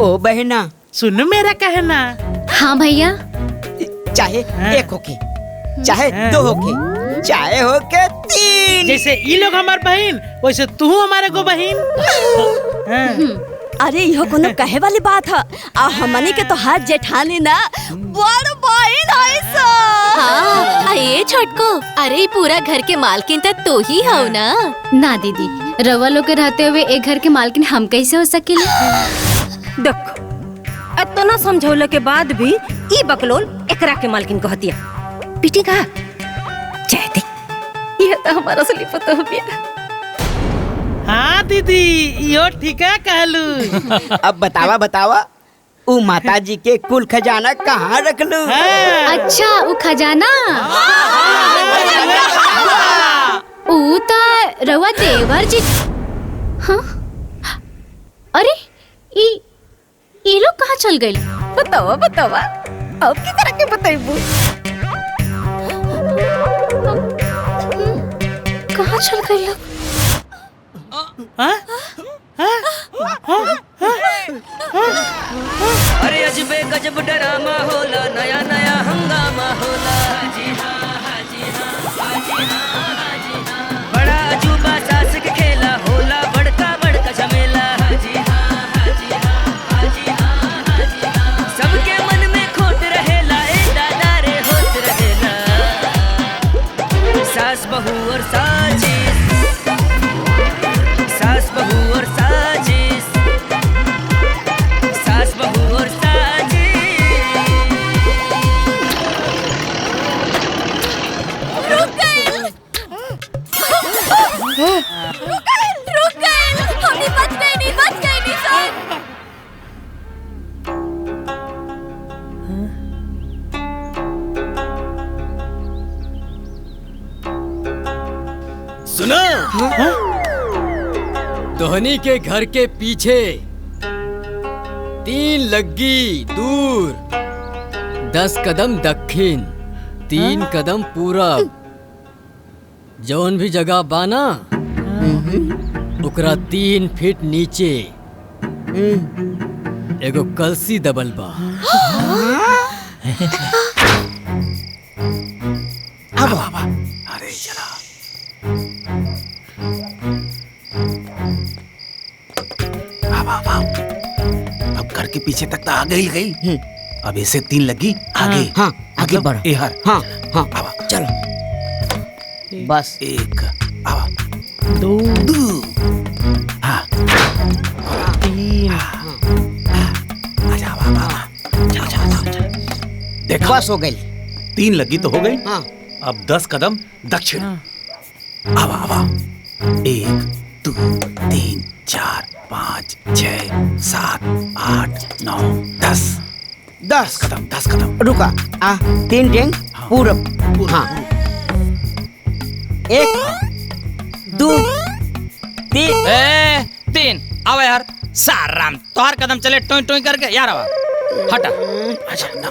ओ बहना, सुन मेरा कहना। हाँ भैया। चाहे एक होके, चाहे दो होके, चाहे होके तीन। जैसे ये लोग हमार बहन वैसे तू हमारे को बहन। अरे यह कोनो कहे वाली बात है। आ हमनी के तो हाथ जेठानी ना बड़ बहन है सो। हाँ ये छोटको, अरे पूरा घर के मालकिन तो तू ही हो ना। ना दीदी, रवा लोग के रहते हुए एक घर के मालकिन हम कैसे हो सकेले? देखो इतना समझौले के बाद भी ई बकलोल एकरा के मालकिन कहतिया। पिटी का चाहती ये तो हमारा असली पता हो गया। हाँ दीदी, यो ठीक है कहलू। अब बतावा बतावा, उ माता जी के कुल खजाना कहाँ रख लू? अच्छा उ खजाना उ ता रवा देवर जी। हाँ अरे ये लोग कहाँ चल गए? बतावा बतावा, अब की तरह के बताइबू? कहाँ चल गए लोग? अरे अजबे गजब डरामा होला, नया नया हंगामा होला। हाजी हाँ, हाजी हाँ, हाजी हाँ, हाजी हाँ। बड़ा अजूबा सास के खेला होला, बड़का बड़का झमेला। हाजी हाँ, हाजी हाँ, हाजी हाँ, हाजी हाँ। सबके मन में खोट रहेला, ए दादा रे होत रहेला। सास बहू और साजिश, सास बहू और साजिश, सास बहू और साजिश। रुक गए, रुक गए, हमने बच गए नहीं सर। सुना? धोनी के घर के पीछे 3 लग्गी दूर 10 कदम दक्षिण 3 कदम पूरब जौन भी जगह बाना ओकरा 3 फीट नीचे एगो कलसी दबल बा। अब अरे चला अब घर के पीछे तक तो आ गई। अब ऐसे 3 लगी आगे। हाँ आगे बढ़ो। एहर हाँ हाँ चलो बस 1 2 हाँ 3 देखो बस हो गई। 3 लगी तो हो गई। हाँ अब 10 कदम दक्षिण। आवा आवा 1 2 3 4 5 6 7 8 9 10 कदम। रुका 3 डेंग पूरब। हाँ 1 2 3 आवा यार। साराम तोहर कदम चले टोई टोई करके यार आवा हटा। अच्छा ना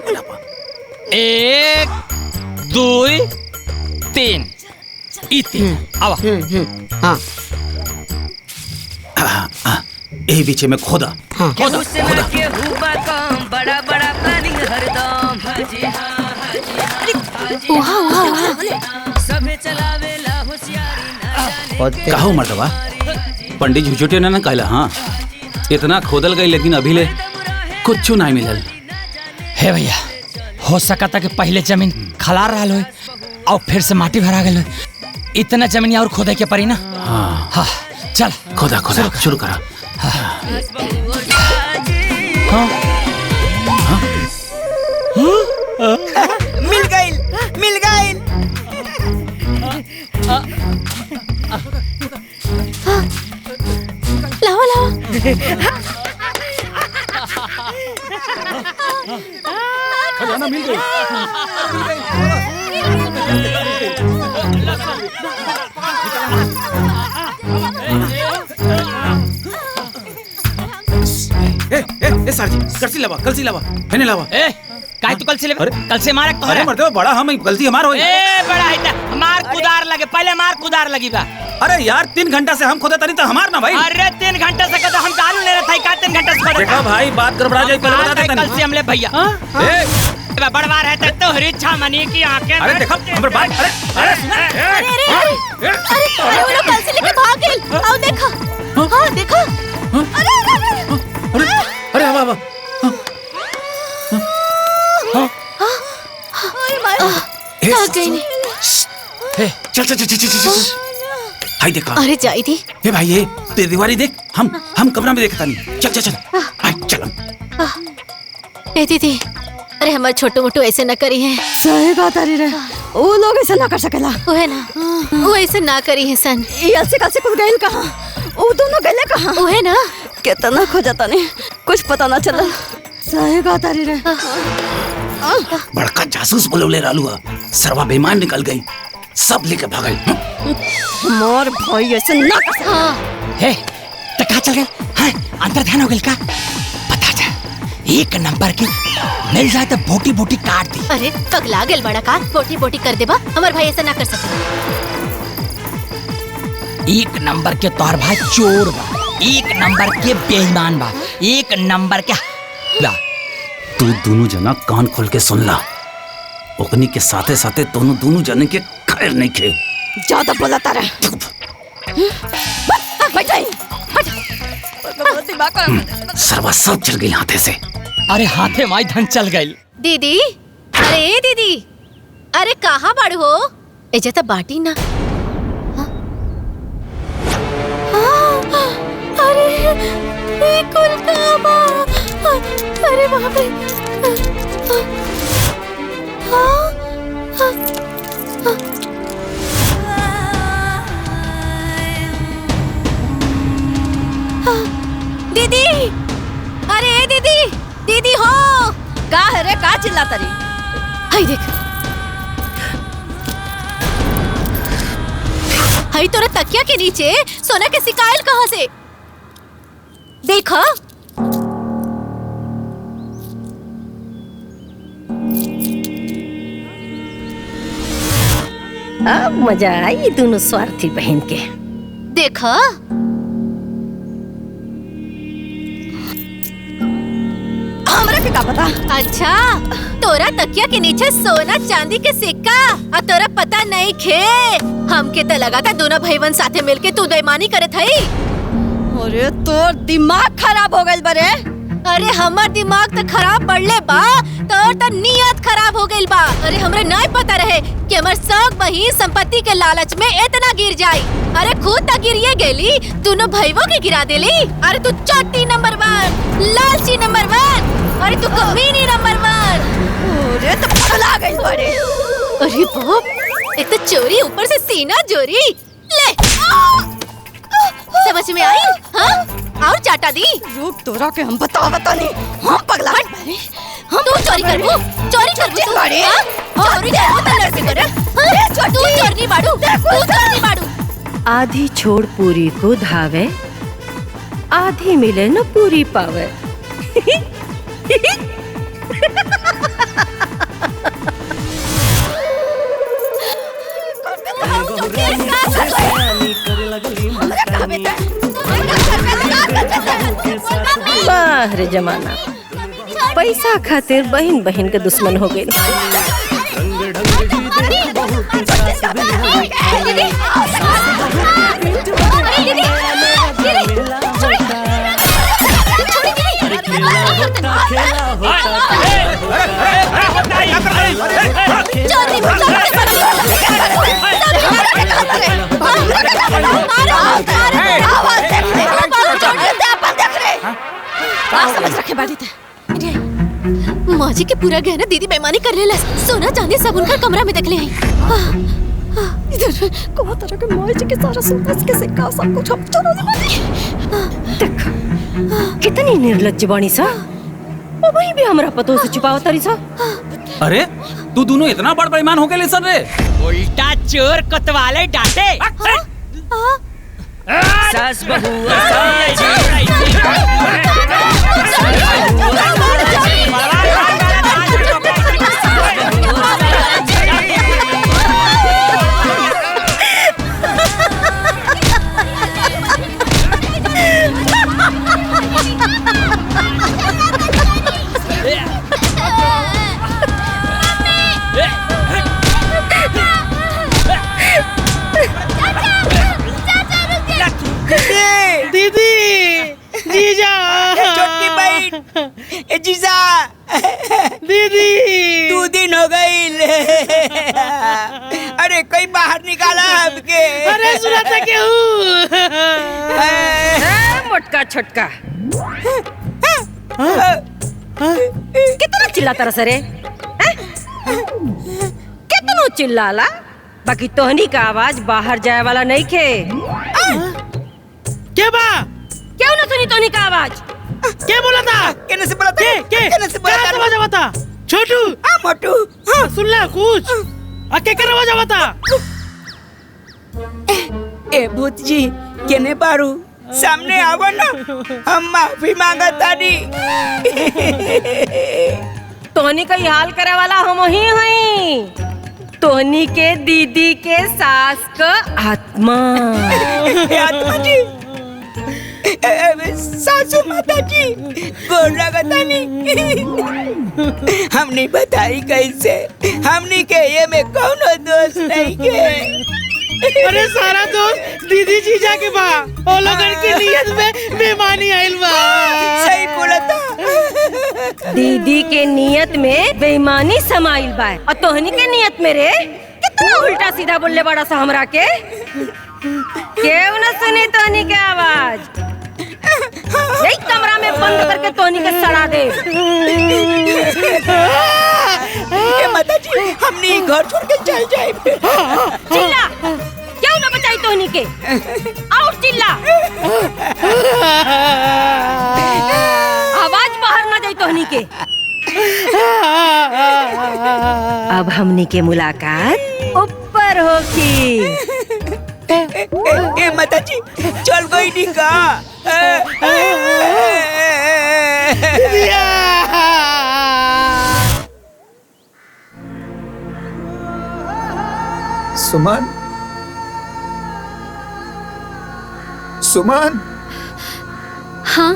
1 2 3 3 आवा। हाँ यही बीचे में खोदा। केहू से ना केहू बा काम, बड़ा बड़ा प्लानिंग हरदम। हाजी हाँ, हाजी हाँ, हाजी हाँ। सभे चलावेला होशियारी, ना जाने कहो मर्दवा पंडित झुझुटे ने ना कहला। हाँ इतना खोदल गई लेकिन अभी ले कुछ नहीं मिलल। हे भैया हो सका था कि पहले जमीन खलार रहा हो और फिर से माटी भरा गई। इतना जमीन और खोदे के पड़ी ना। हाँ हाँ चल खोदा शुरू करा। मिल गई। लाओ खजाना मिल गई। ए सर जी कलसी लावा हेने लावा। ए काहे तू कल से कल से मारे तो अरे मर्दवा बड़ा हम गलती हमार होई। ए बड़ा है मार कुदार लगे पहले मार कुदार लगी बा। अरे यार 3 घंटा से हम खोदे तनी तो हमार ना भाई। अरे 3 घंटे से कहता हम दारू ले रहे थे का 3 घंटे से खोदे। देखा भाई बात गड़बड़ा जाए पहले बता दे कल से हमले भैया। ए बड़वा रहते तो हरीच्छा मनी की आंखें। अरे देखो हमर बात। अरे सुना। अरे वो लोग कल से लेके भाग गए। आओ देखो। हाँ देखो। अरे आवा भाग गई नहीं। चल हाय देखा। अरे जाई थी। ए भाई ये तेरी दीवारी देख। हम कमरा में देखता नहीं। चल हाय चल। ए दीदी अरे हमारे छोटू मोटू ऐसे न करी है। सही बात अरे रे वो लोग ऐसे ना कर सकेला। वो है ना वो ऐसे ना करी है सन। ये अलसी कल से कुछ गइल कहाँ? वो दोनों गइले कहाँ? वो है ना कितना खोजता नहीं कुछ पता ना चला। सही बात अरे रे बड़का जासूस बुलवले रालुआ सरवा बेईमान निकल गई सब लेके भागल। मोर भाई ऐसे ना कर सकता। हे तो कहाँ चल गए? हाँ अंदर ध्यान हो गया का? पता था 1 नंबर की मिल जाए तो बोटी बोटी काट दी। अरे पगला गेल बड़ा का बोटी बोटी कर देबा। हमार भाई ऐसा ना कर सकता। 1 नंबर के तोहर भाई चोर बा, 1 नंबर के बेईमान बा, 1 नंबर के बा। तू दोनों जना कान खोल के सुन ला। ओकनी के साथे साथे दोनों जने के खैर नहीं खे। ज्यादा बोलता रहे। सरवा सब चल गई हाथे से। अरे हाथे माई धन चल गई। दीदी, अरे ए दीदी, अरे कहाँ बड़ हो? एजे तो बाटी ना। अरे ये कुल कामा, अरे बाप रे। दीदी, अरे दीदी, दीदी हो। का है रे, का चिल्लाता रही? हाय देख, हाय तोरा तकिया के नीचे सोना के सिकाइल कहाँ से? देखो। अब मजा आई दोनों स्वार्थी बहन के। देखो, हमरा के का पता? अच्छा, तोरा तकिया के नीचे सोना चांदी के सिक्का और तोरा पता नहीं खे। हमके तो लगा था दोनों भाईवन साथे मिलके तू बेईमानी करत हई। अरे तोर दिमाग खराब हो गइल बरे। अरे हमार दिमाग तो खराब पड़ले बा, तोर तो नियत खराब हो गइल बा। अरे हमरे नहीं पता रहे कि हमर सब बहिन संपत्ति के लालच में इतना गिर जाई। अरे खुद तक गिरिए गेली, दोनों भाईवों के गिरा देली। अरे तू चोटी नंबर 1, लालची नंबर 1, अरे तू कमीनी नंबर 1। अरे तो पगला गइल बरे। अरे बाप, एक तो चोरी ऊपर से सीना चोरी। ले, समझ में आई? हाँ, और चाटा दी। रुक, तोरा के हम बतावता नहीं। हम पगला बरे। हम तू चोरी करबू तू बड़े। चोरी करबू त लड़के करे। तू चोरनी बाड़ू, तू चोरनी बाड़ू। आधी छोड़ पूरी को धावे, आधी मिले न पूरी पावे। वाह रे जमाना, पैसा खातिर बहन बहन के दुश्मन हो गए। माँ जी के पूरा गहना दीदी बेईमानी कर लेला। सोना चांदी सब उनका कमरा में देख ले आई। इधर को तरह के माँ जी के सारा सोना के सिक्का सब कुछ हम चोरा देख कितनी निर्लज्ज बानी सा। ओ भाई भी हमरा पतो से छुपाव तरी सा। अरे तू दोनों इतना बड़ बेईमान हो गए ले सर रे। उल्टा चोर कोतवाले डांटे। सास बहू दीदी, जीजा, छोटकी बहन, ए जीजा, दीदी, 2 दिन हो गई। अरे कोई बाहर निकाला हमके। अरे सुना था क्यों? मोटका छोटका कितना चिल्लाता रहा सरे? कितना चिल्लाला? बाकी तोहनी का आवाज बाहर जाए वाला नहीं खे। क्या बा? क्यों ना सुनी तोहनी का आवाज? क्या बोला था? कहने से बोला था? कहने से बोला था? आवाज आवा था? छोटू, मोटू, हाँ सुन ला कुछ। क्या कर आवाज आवा था? ए भूत जी, केने बारू सामने आवो ना, हम माफी मांगा तानी। तोहनी का हाल करे वाला हम ही हैं। तोहनी के दीदी के सास का आत्मा। आत्मा जी, सासू माता जी गोर लगतानी। हमने बताई कैसे, हमने के ये में कौनो दोष नहीं के। अरे सारा दोस्त दीदी जीजा के बा, ओ लोगन की नियत में बेईमानी आइल बा। सही बोला था। दीदी के नियत में बेईमानी समाइल बा और तोहनी के नियत में रे कितना उल्टा सीधा बोलले बड़ा सा हमरा के। क्यों न सुनी तोहनी के आवाज? यही कमरा में बंद करके तोहनी के सड़ा दे। माता जी हमने घर छोड़ के चल जाए। चिल्ला, क्यों न बचाई तोहनी के? और चिल्ला, आवाज बाहर न जाए तोहनी के। अब हमनी के मुलाकात ऊपर होगी। ए माता जी चल गई नी का? सुमन, सुमन। हाँ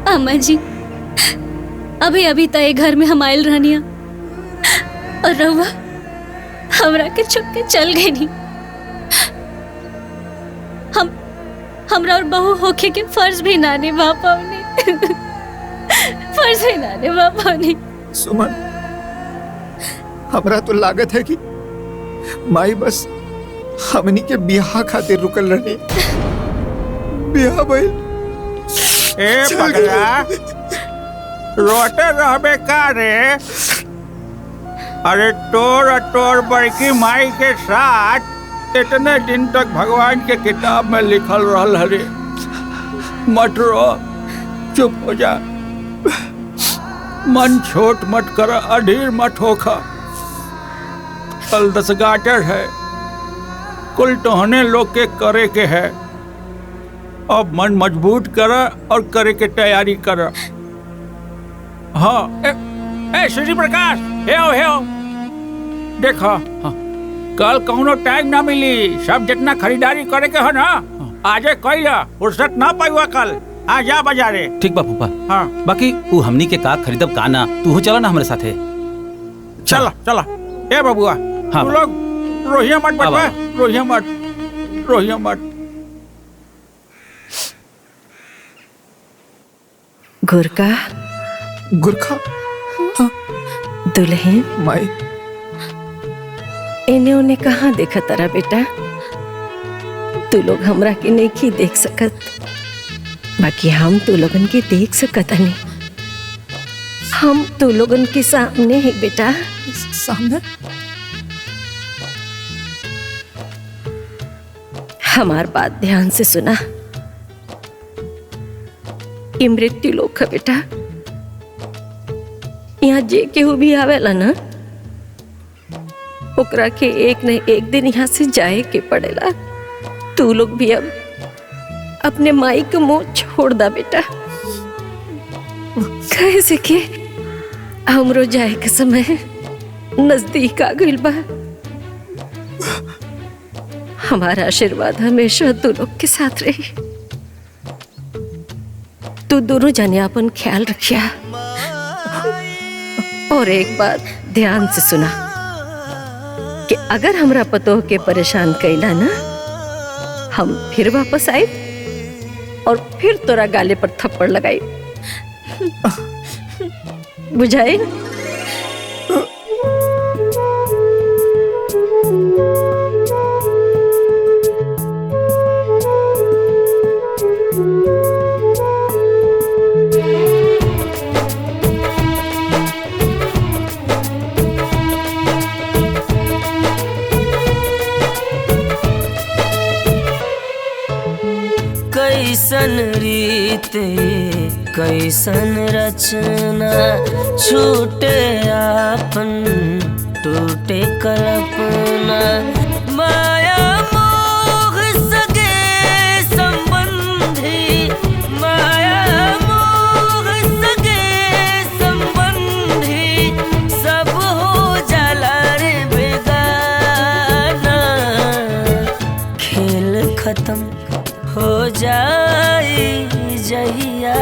अम्मा जी, अभी अभी तय घर में हम आयल रहनिया और रहुआ हमरा के छुप के चल गई नी। हमरा और बहू होके के फर्ज भी ना निभा पाऊनी। फर्ज भी ना निभा पाऊनी। सुमन, हमरा तो लागत है कि माई बस हमनी के बियाह खातिर रुकल रहनी। बियाह भइल। ए पगला, रोते रहबे का रे? अरे तोर और तोर बड़की माई के साथ इतने दिन तक भगवान के किताब में लिखल रहल हरे। मत रो, चुप हो जा। मन छोट मत कर, अधीर मत होखा। कल 10 गाटर है, कुल टहने लोग के करे के है। अब मन मजबूत कर और करे के तैयारी कर। हाँ ए श्री प्रकाश, हे आओ देखो। हाँ, कल कौनो टाइम ना मिली। सब जितना खरीदारी करे के हो ना आजे कइला, फुर्सत ना पाइवा कल। आ जा बाजारे। ठीक बा फूफा। हाँ बाकी वो हमनी के का खरीदब का ना, तू चला ना हमारे साथे। चला ए बबुआ। हाँ तू लोग रोहिया मत बटवा, रोहिया मत। गुरका गुरखा दुल्हन माई, इन्हें उन्हें कहाँ देखा तारा बेटा? तू लोग हमरा के नहीं की देख सकत, बाकी हम तू लोगन के देख सकत नहीं। हम तू लोगन के सामने है बेटा। सामने? हमार बात ध्यान से सुना। ये मृत्यु लोक है बेटा। यहाँ जे केहू भी आवेला ना, ओकरा के एक न एक दिन यहाँ से जाए के पड़ेला। तू लोग भी अब अपने माई के मुंह छोड़ दा बेटा। कैसे कि हमरो जाए के समय नजदीक आ गइल बा। हमारा आशीर्वाद हमेशा तू लोग के साथ रही। तू दोनों जाने अपन ख्याल रखिया। और एक बात ध्यान से सुना कि अगर हमरा पतोह के परेशान कैला ना, हम फिर वापस आए और फिर तोरा गाले पर थप्पड़ लगाई। बुझाई? कैसन रीत कैसन रचना छूटे आपन टूटे कल्पना माया मोह सगे संबंधी माया मोह सगे संबंधी सब हो जाला रे बेगाना खेल खत्म हो जाए जहिया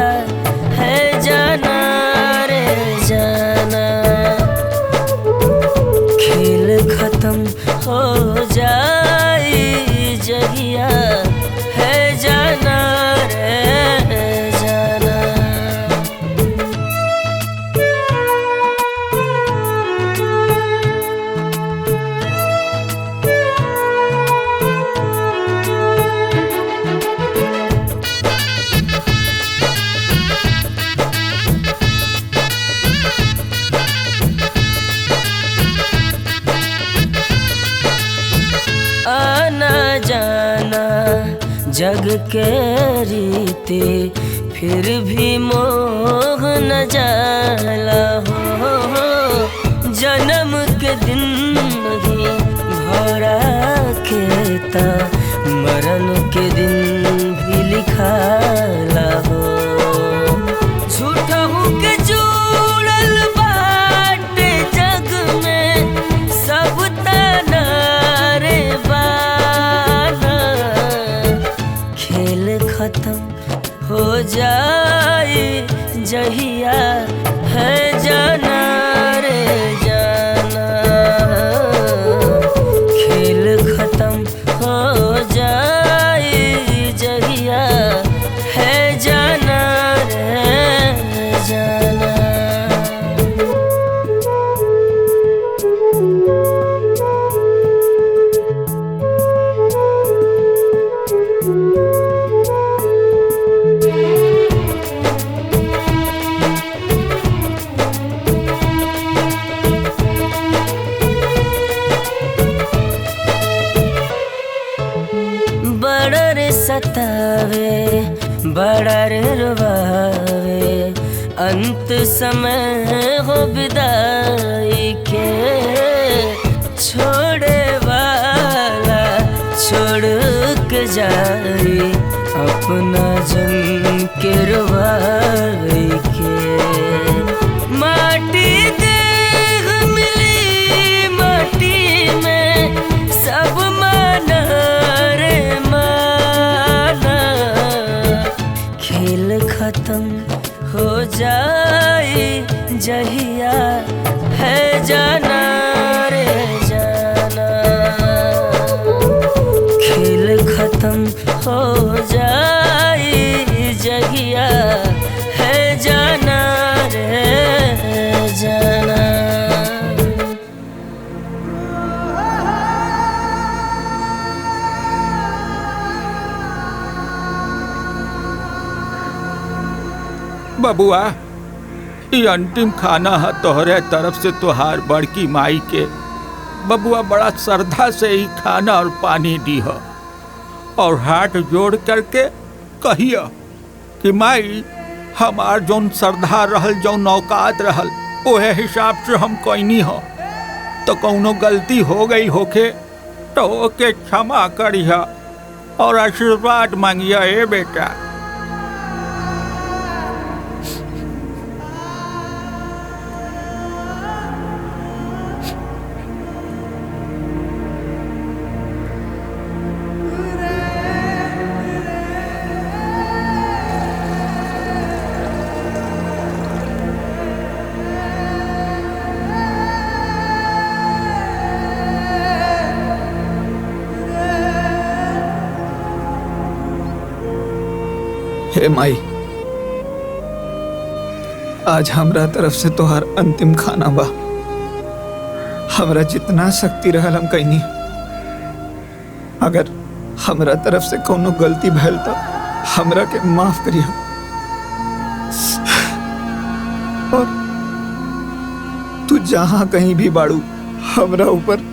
है जाना रे जाना खेल खत्म हो जाए जहिया है जाना रे जाना। आना जाना जग के रीते फिर भी मोह न जाला हो जन्म के दिन ही भरा खेता मरण के दिन भी लिखाला हो झूठा हूँ के जुड़ल बाटे जग में सब तना रे बाना खेल खत्म हो जाए जहिया है जाना रे जाना खेल खत्म हो जाए जहिया है जाना रे जाना। बड़ा रे सतावे बड़ा रे रुवावे अंत समय हो विदाई के छोड़े वाला छोड़ के जाए अपना जन के रुवाई के माटी देह मिली माटी में सब माना रे माना खेल खत्म हो जाए जहिया है जाना रे जाना खेल खत्म हो जाए जहिया है जाना रे जाना। बबुआ ये अंतिम खाना है तोहरे तरफ से तोहार बड़की माई के बबुआ बड़ा श्रद्धा से ही खाना और पानी दी है और हाथ जोड़ करके कहिया कि माई हमार जौन श्रद्धा रहल जौन औकात रहल ओहे हिसाब से हम कोई हो तो कौनो गलती हो गई होके तो ओके क्षमा करिया और आशीर्वाद मांगिया ए बेटा। हे माई आज हमरा तरफ से तोहार अंतिम खाना बा हमरा जितना शक्ति रहल हम कहीं अगर हमरा तरफ से कोनो गलती भैल तो हमरा के माफ करिया और तू जहां कहीं भी बाड़ू हमरा ऊपर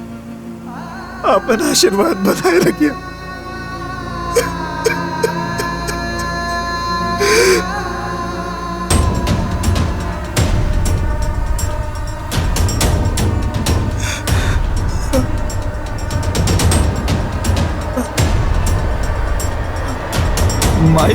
अपन आशीर्वाद बनाए रखिया। माई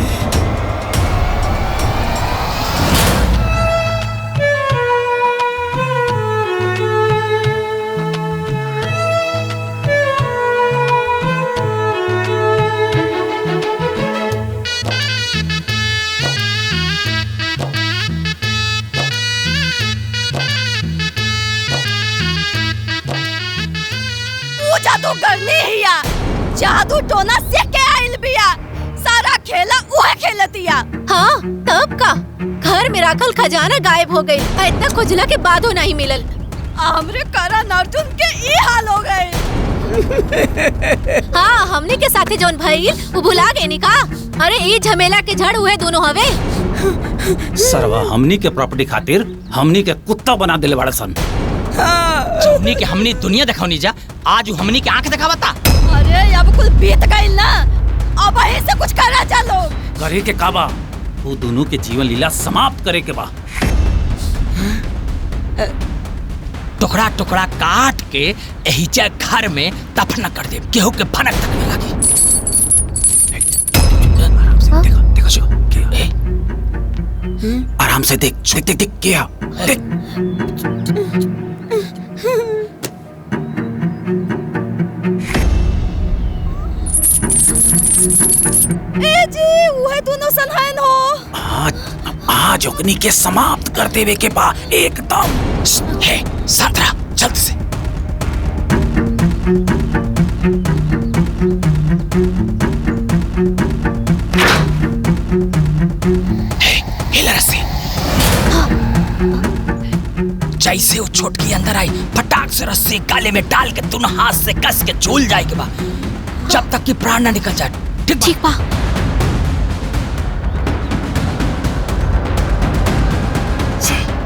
वो जादू करनी हिया, जादू टोना से के आइल बिया, सारा खेला उहे खेलतिया। हाँ तब का घर में राखल खजाना गायब हो गई, इतना खोजला के बादो नहीं मिलल। हमरे करण अर्जुन के ई हाल हो गए। हाँ हमने के साथे जौन भइल वो भुला गए नी का? अरे ई झमेला के जड़ हुए दोनों हवे। सरवा हमनी के प्रॉपर्टी खातिर हमनी के कुत्ता बना देले बाड़ा सन। हमनी दुनिया दिखावनी जा, आज हमनी के आंख दिखावता। अरे अब कुल बीत गइल ना, अब यही से कुछ करा चलो। करे के काबा वो दोनों के जीवन लीला समाप्त करे के बा। टुकड़ा टुकड़ा काट के एहिचा घर में दफन कर दे, केहू के भनक तक न लागी। देखो जो आराम से देख देख देख, देख क्या देख। ए जी वह दोनों सनहन हो। आज ओकनी के समाप्त कर देवे के बा एकदम। है सातरा जल्द से। हिला रस्सी। जैसे वो छोटकी अंदर आई फटाक से रस्सी गाले में डाल के दोनों हाथ से कस के झूल जाए के बा, जब तक कि प्राण ना निकल जाए। ठीक बा।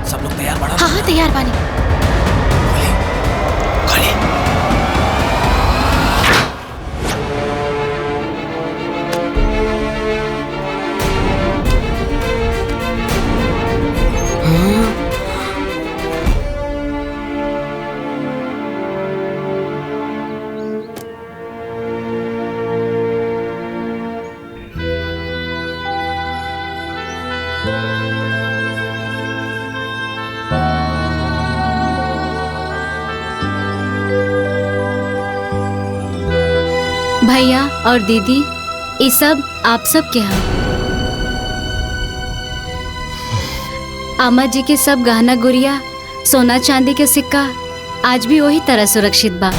सब लोग तैयार बड़ा? हाँ तैयार बानी। भैया और दीदी ये सब आप सब के हैं। अम्मा जी के सब गहना गुड़िया सोना चांदी के सिक्का आज भी वही तरह सुरक्षित बा।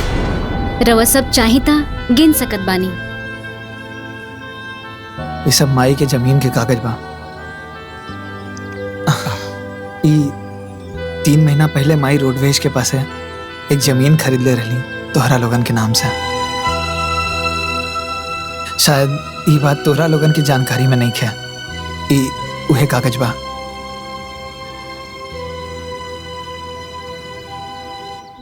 रवा सब चाही ता गिन सकत बानी। ये सब माई के जमीन के कागज बा। ई 3 महीना पहले माई रोडवेज के पास है एक जमीन खरीद ले रही तोहरा लोगन के नाम से। शायद ये बात तोहरा लोगन की जानकारी में नहीं है। ई उहे कागज बा।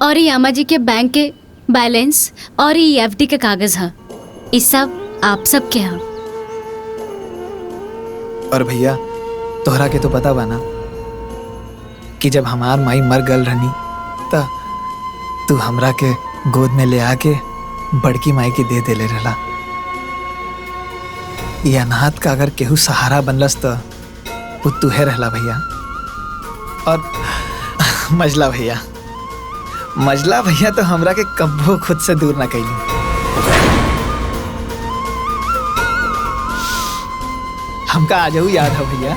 और ये अम्मा जी के बैंक के बैलेंस और ये एफडी के कागज है। ये सब आप सब के हैं। और भैया तोहरा के तो पता बा ना कि जब हमार माई मर गल रहनी त तू हमरा के गोद में ले आके बड़की माई के दे देले रहला। ये अनाथ का अगर केहू सहारा बनलस तो वो तुहे रहला भैया। और मजला भैया तो हमरा के कब्बो खुद से दूर ना कैली। हमका आजऊ याद है भैया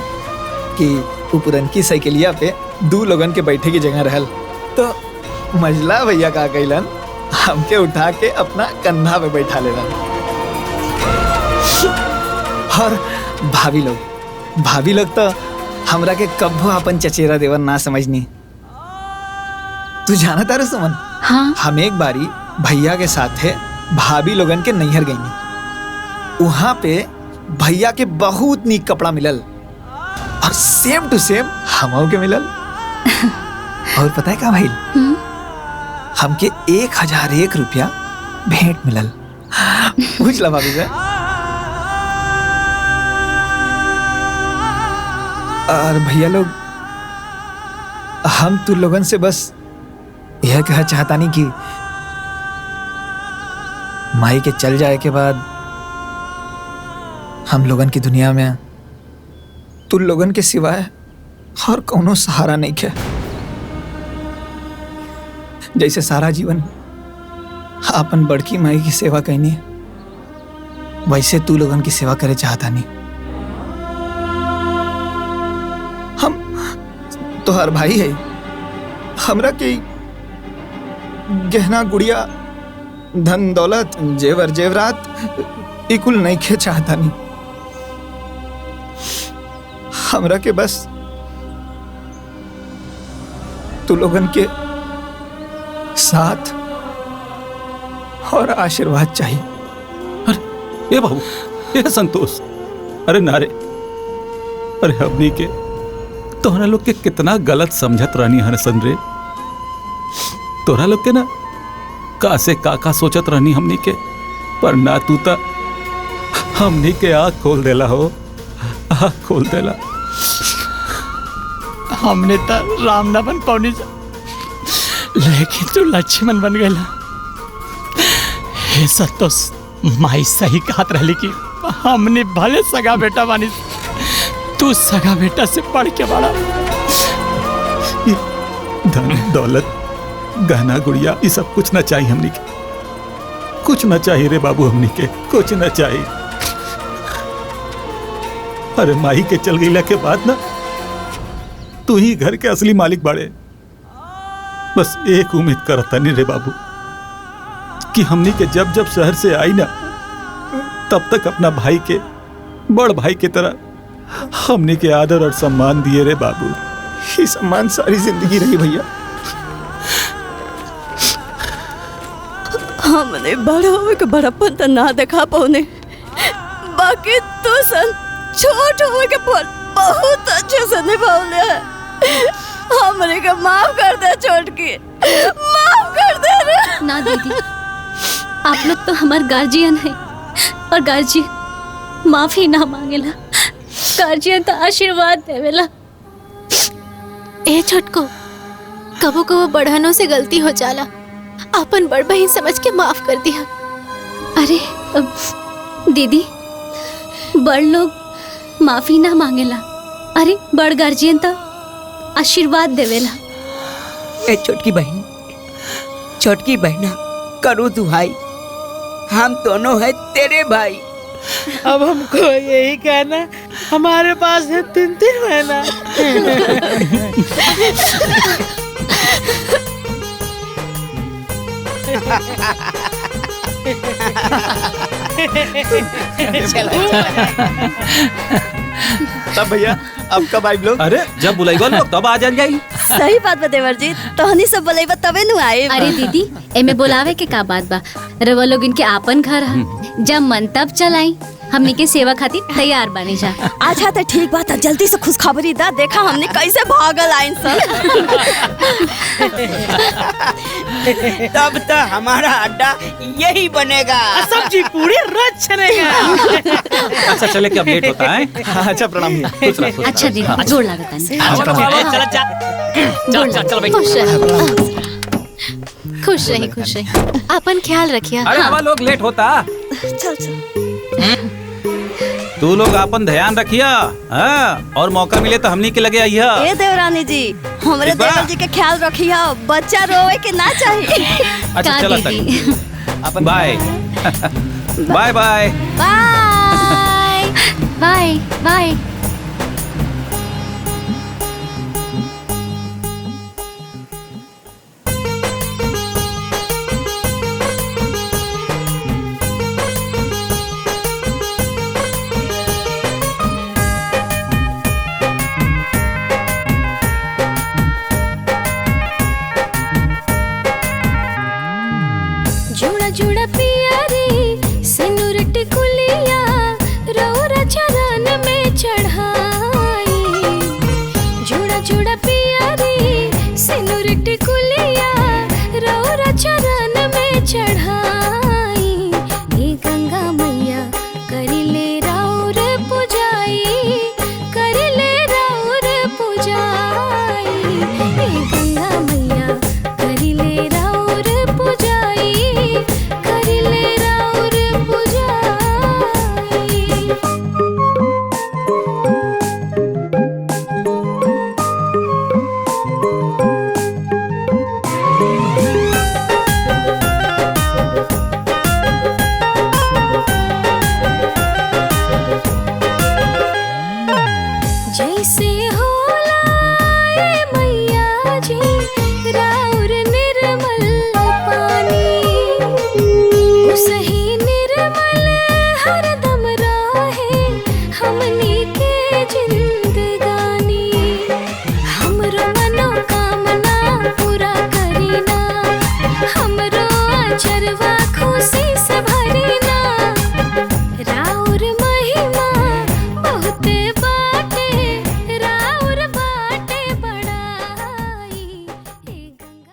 कि वो पुरनकी साइकिलिया पे 2 लोगन के बैठे की जगह रहल तो मजला भैया का कैलन हमके उठा के अपना कंधा पे बैठा लेलन। और भाभी लोग तो हमरा के कब्बो अपन चचेरा देवर ना समझनी। तू जाना तारे सुमन? हाँ। हम एक बारी भैया के साथ है भाभी लोगन के नैहर गई। वहां पे भैया के बहुत नीक कपड़ा मिलल और सेम टू सेम हमों के मिलल। और पता है का भाई हमके 1001 रुपया भेंट मिलल। पूछ ला भाभी से। और भैया लोग हम तू लोगन से बस यह कह चाहता नहीं कि माई के चल जाए के बाद हम लोगन की दुनिया में तू लोगन के सिवाय और कौनो सहारा नहीं है। जैसे सारा जीवन अपन बड़की माई की सेवा करनी वैसे तू लोगन की सेवा करे चाहता नहीं। हम तो हर भाई है, हमरा के गहना गुड़िया धन दौलत जेवर जेवरात इकुल नहीं खे चाहता नहीं। हमरा के बस तू लोगन के साथ और आशीर्वाद चाहिए। ए बाबू, ए संतोष, अरे नारे, अरे हमनी के तोहरा लोग के कितना गलत समझत रहनी हसन रे। तोहरा लोग के ना का से का सोचत रहनी हमनी के, पर ना तू ता हमनी के आँख खोल देला हो, आँख खोल देला। हमने तो राम न बन पौनी जा, लेकिन तू लक्ष्मण बन गया। हे संतोष, माई सही कहत रहली कि हमने भले सगा बेटा बानी, तू सगा बेटा से बढ़ के बड़ा। धन दौलत गहना गुड़िया ये सब कुछ ना चाहिए हमनी के, कुछ ना चाहिए रे बाबू, हमनी के कुछ ना चाहिए। अरे माही के चल गईला के बाद ना तू ही घर के असली मालिक बाड़े। बस एक उम्मीद करता नहीं रे बाबू कि हमनी के जब जब शहर से आई ना तब तक अपना भाई के बड़ भाई के तरह हमनी के आदर और सम्मान दिए रे बाबू। ये सम्मान सारी जिंदगी रही भैया। हमने बड़ा हुए के बड़प्पन तो ना देखा पौने, बाकी तू सन छोट हुए के पर बहुत अच्छे से निभावले है। हमरे के माफ कर दे छोटकी, माफ कर दे रे। ना दीदी, आप लोग तो हमार गार्जियन है और गार्जियन माफी ना मांगेला, गार्जियन तो आशीर्वाद देवेला। ए छोटको, कबो कबो बढ़ानों से गलती हो जाला, अपन बड़ बहन समझ के माफ कर दिया। अरे दीदी, बड़ लोग माफी ना मांगेला, अरे बड़ गार्जियन तो आशीर्वाद देवेला। ए छोटकी बहन, छोटकी बहना करो दुहाई, हम दोनों है तेरे भाई। अब हमको यही कहना, हमारे पास है 3-3 महीना। तब भैया अब कब आई लोग? अरे जब बुलाइबा लोग तब आ जाई। सही बात बा देवर जी, तोहनी सब बुलाइबा तबे नु आए। अरे दीदी, एमे बुलावे के का बात बा, रवा लोग इनके आपन घर है, जब मन तब चलाई। हमनी के सेवा खातिर तैयार बने जा। अच्छा तो ठीक बात है, जल्दी से खुशखबरी दा, देखा हमने कैसे भागल आइन सब। तब तो हमारा अड्डा यही बनेगा, सब्जी पूरी रोज चलेगा। अच्छा चले कि अब लेट होता है। अच्छा प्रणाम भैया। अच्छा दीदी, जोड़ लागत खुश रही, खुश रही, अपन ख्याल रखिया। अरे हवा लोग लेट होता। चल चल, तू लोग अपन ध्यान रखिया, हाँ? और मौका मिले तो हमनी के लगे आइया। ए देवरानी जी, हमरे देवर जी के ख्याल रखिया, बच्चा रोवे के ना चाहिए। अच्छा चला तक, bye bye bye bye bye. जुड़ा जुड़ा पिया रे सिनुर टिकुलिया, रौरा चरण में चढ़ाई। जुड़ा जुड़ा पिया रे सिनुर टिकुलिया, रौरा चरण में चढ़ाई।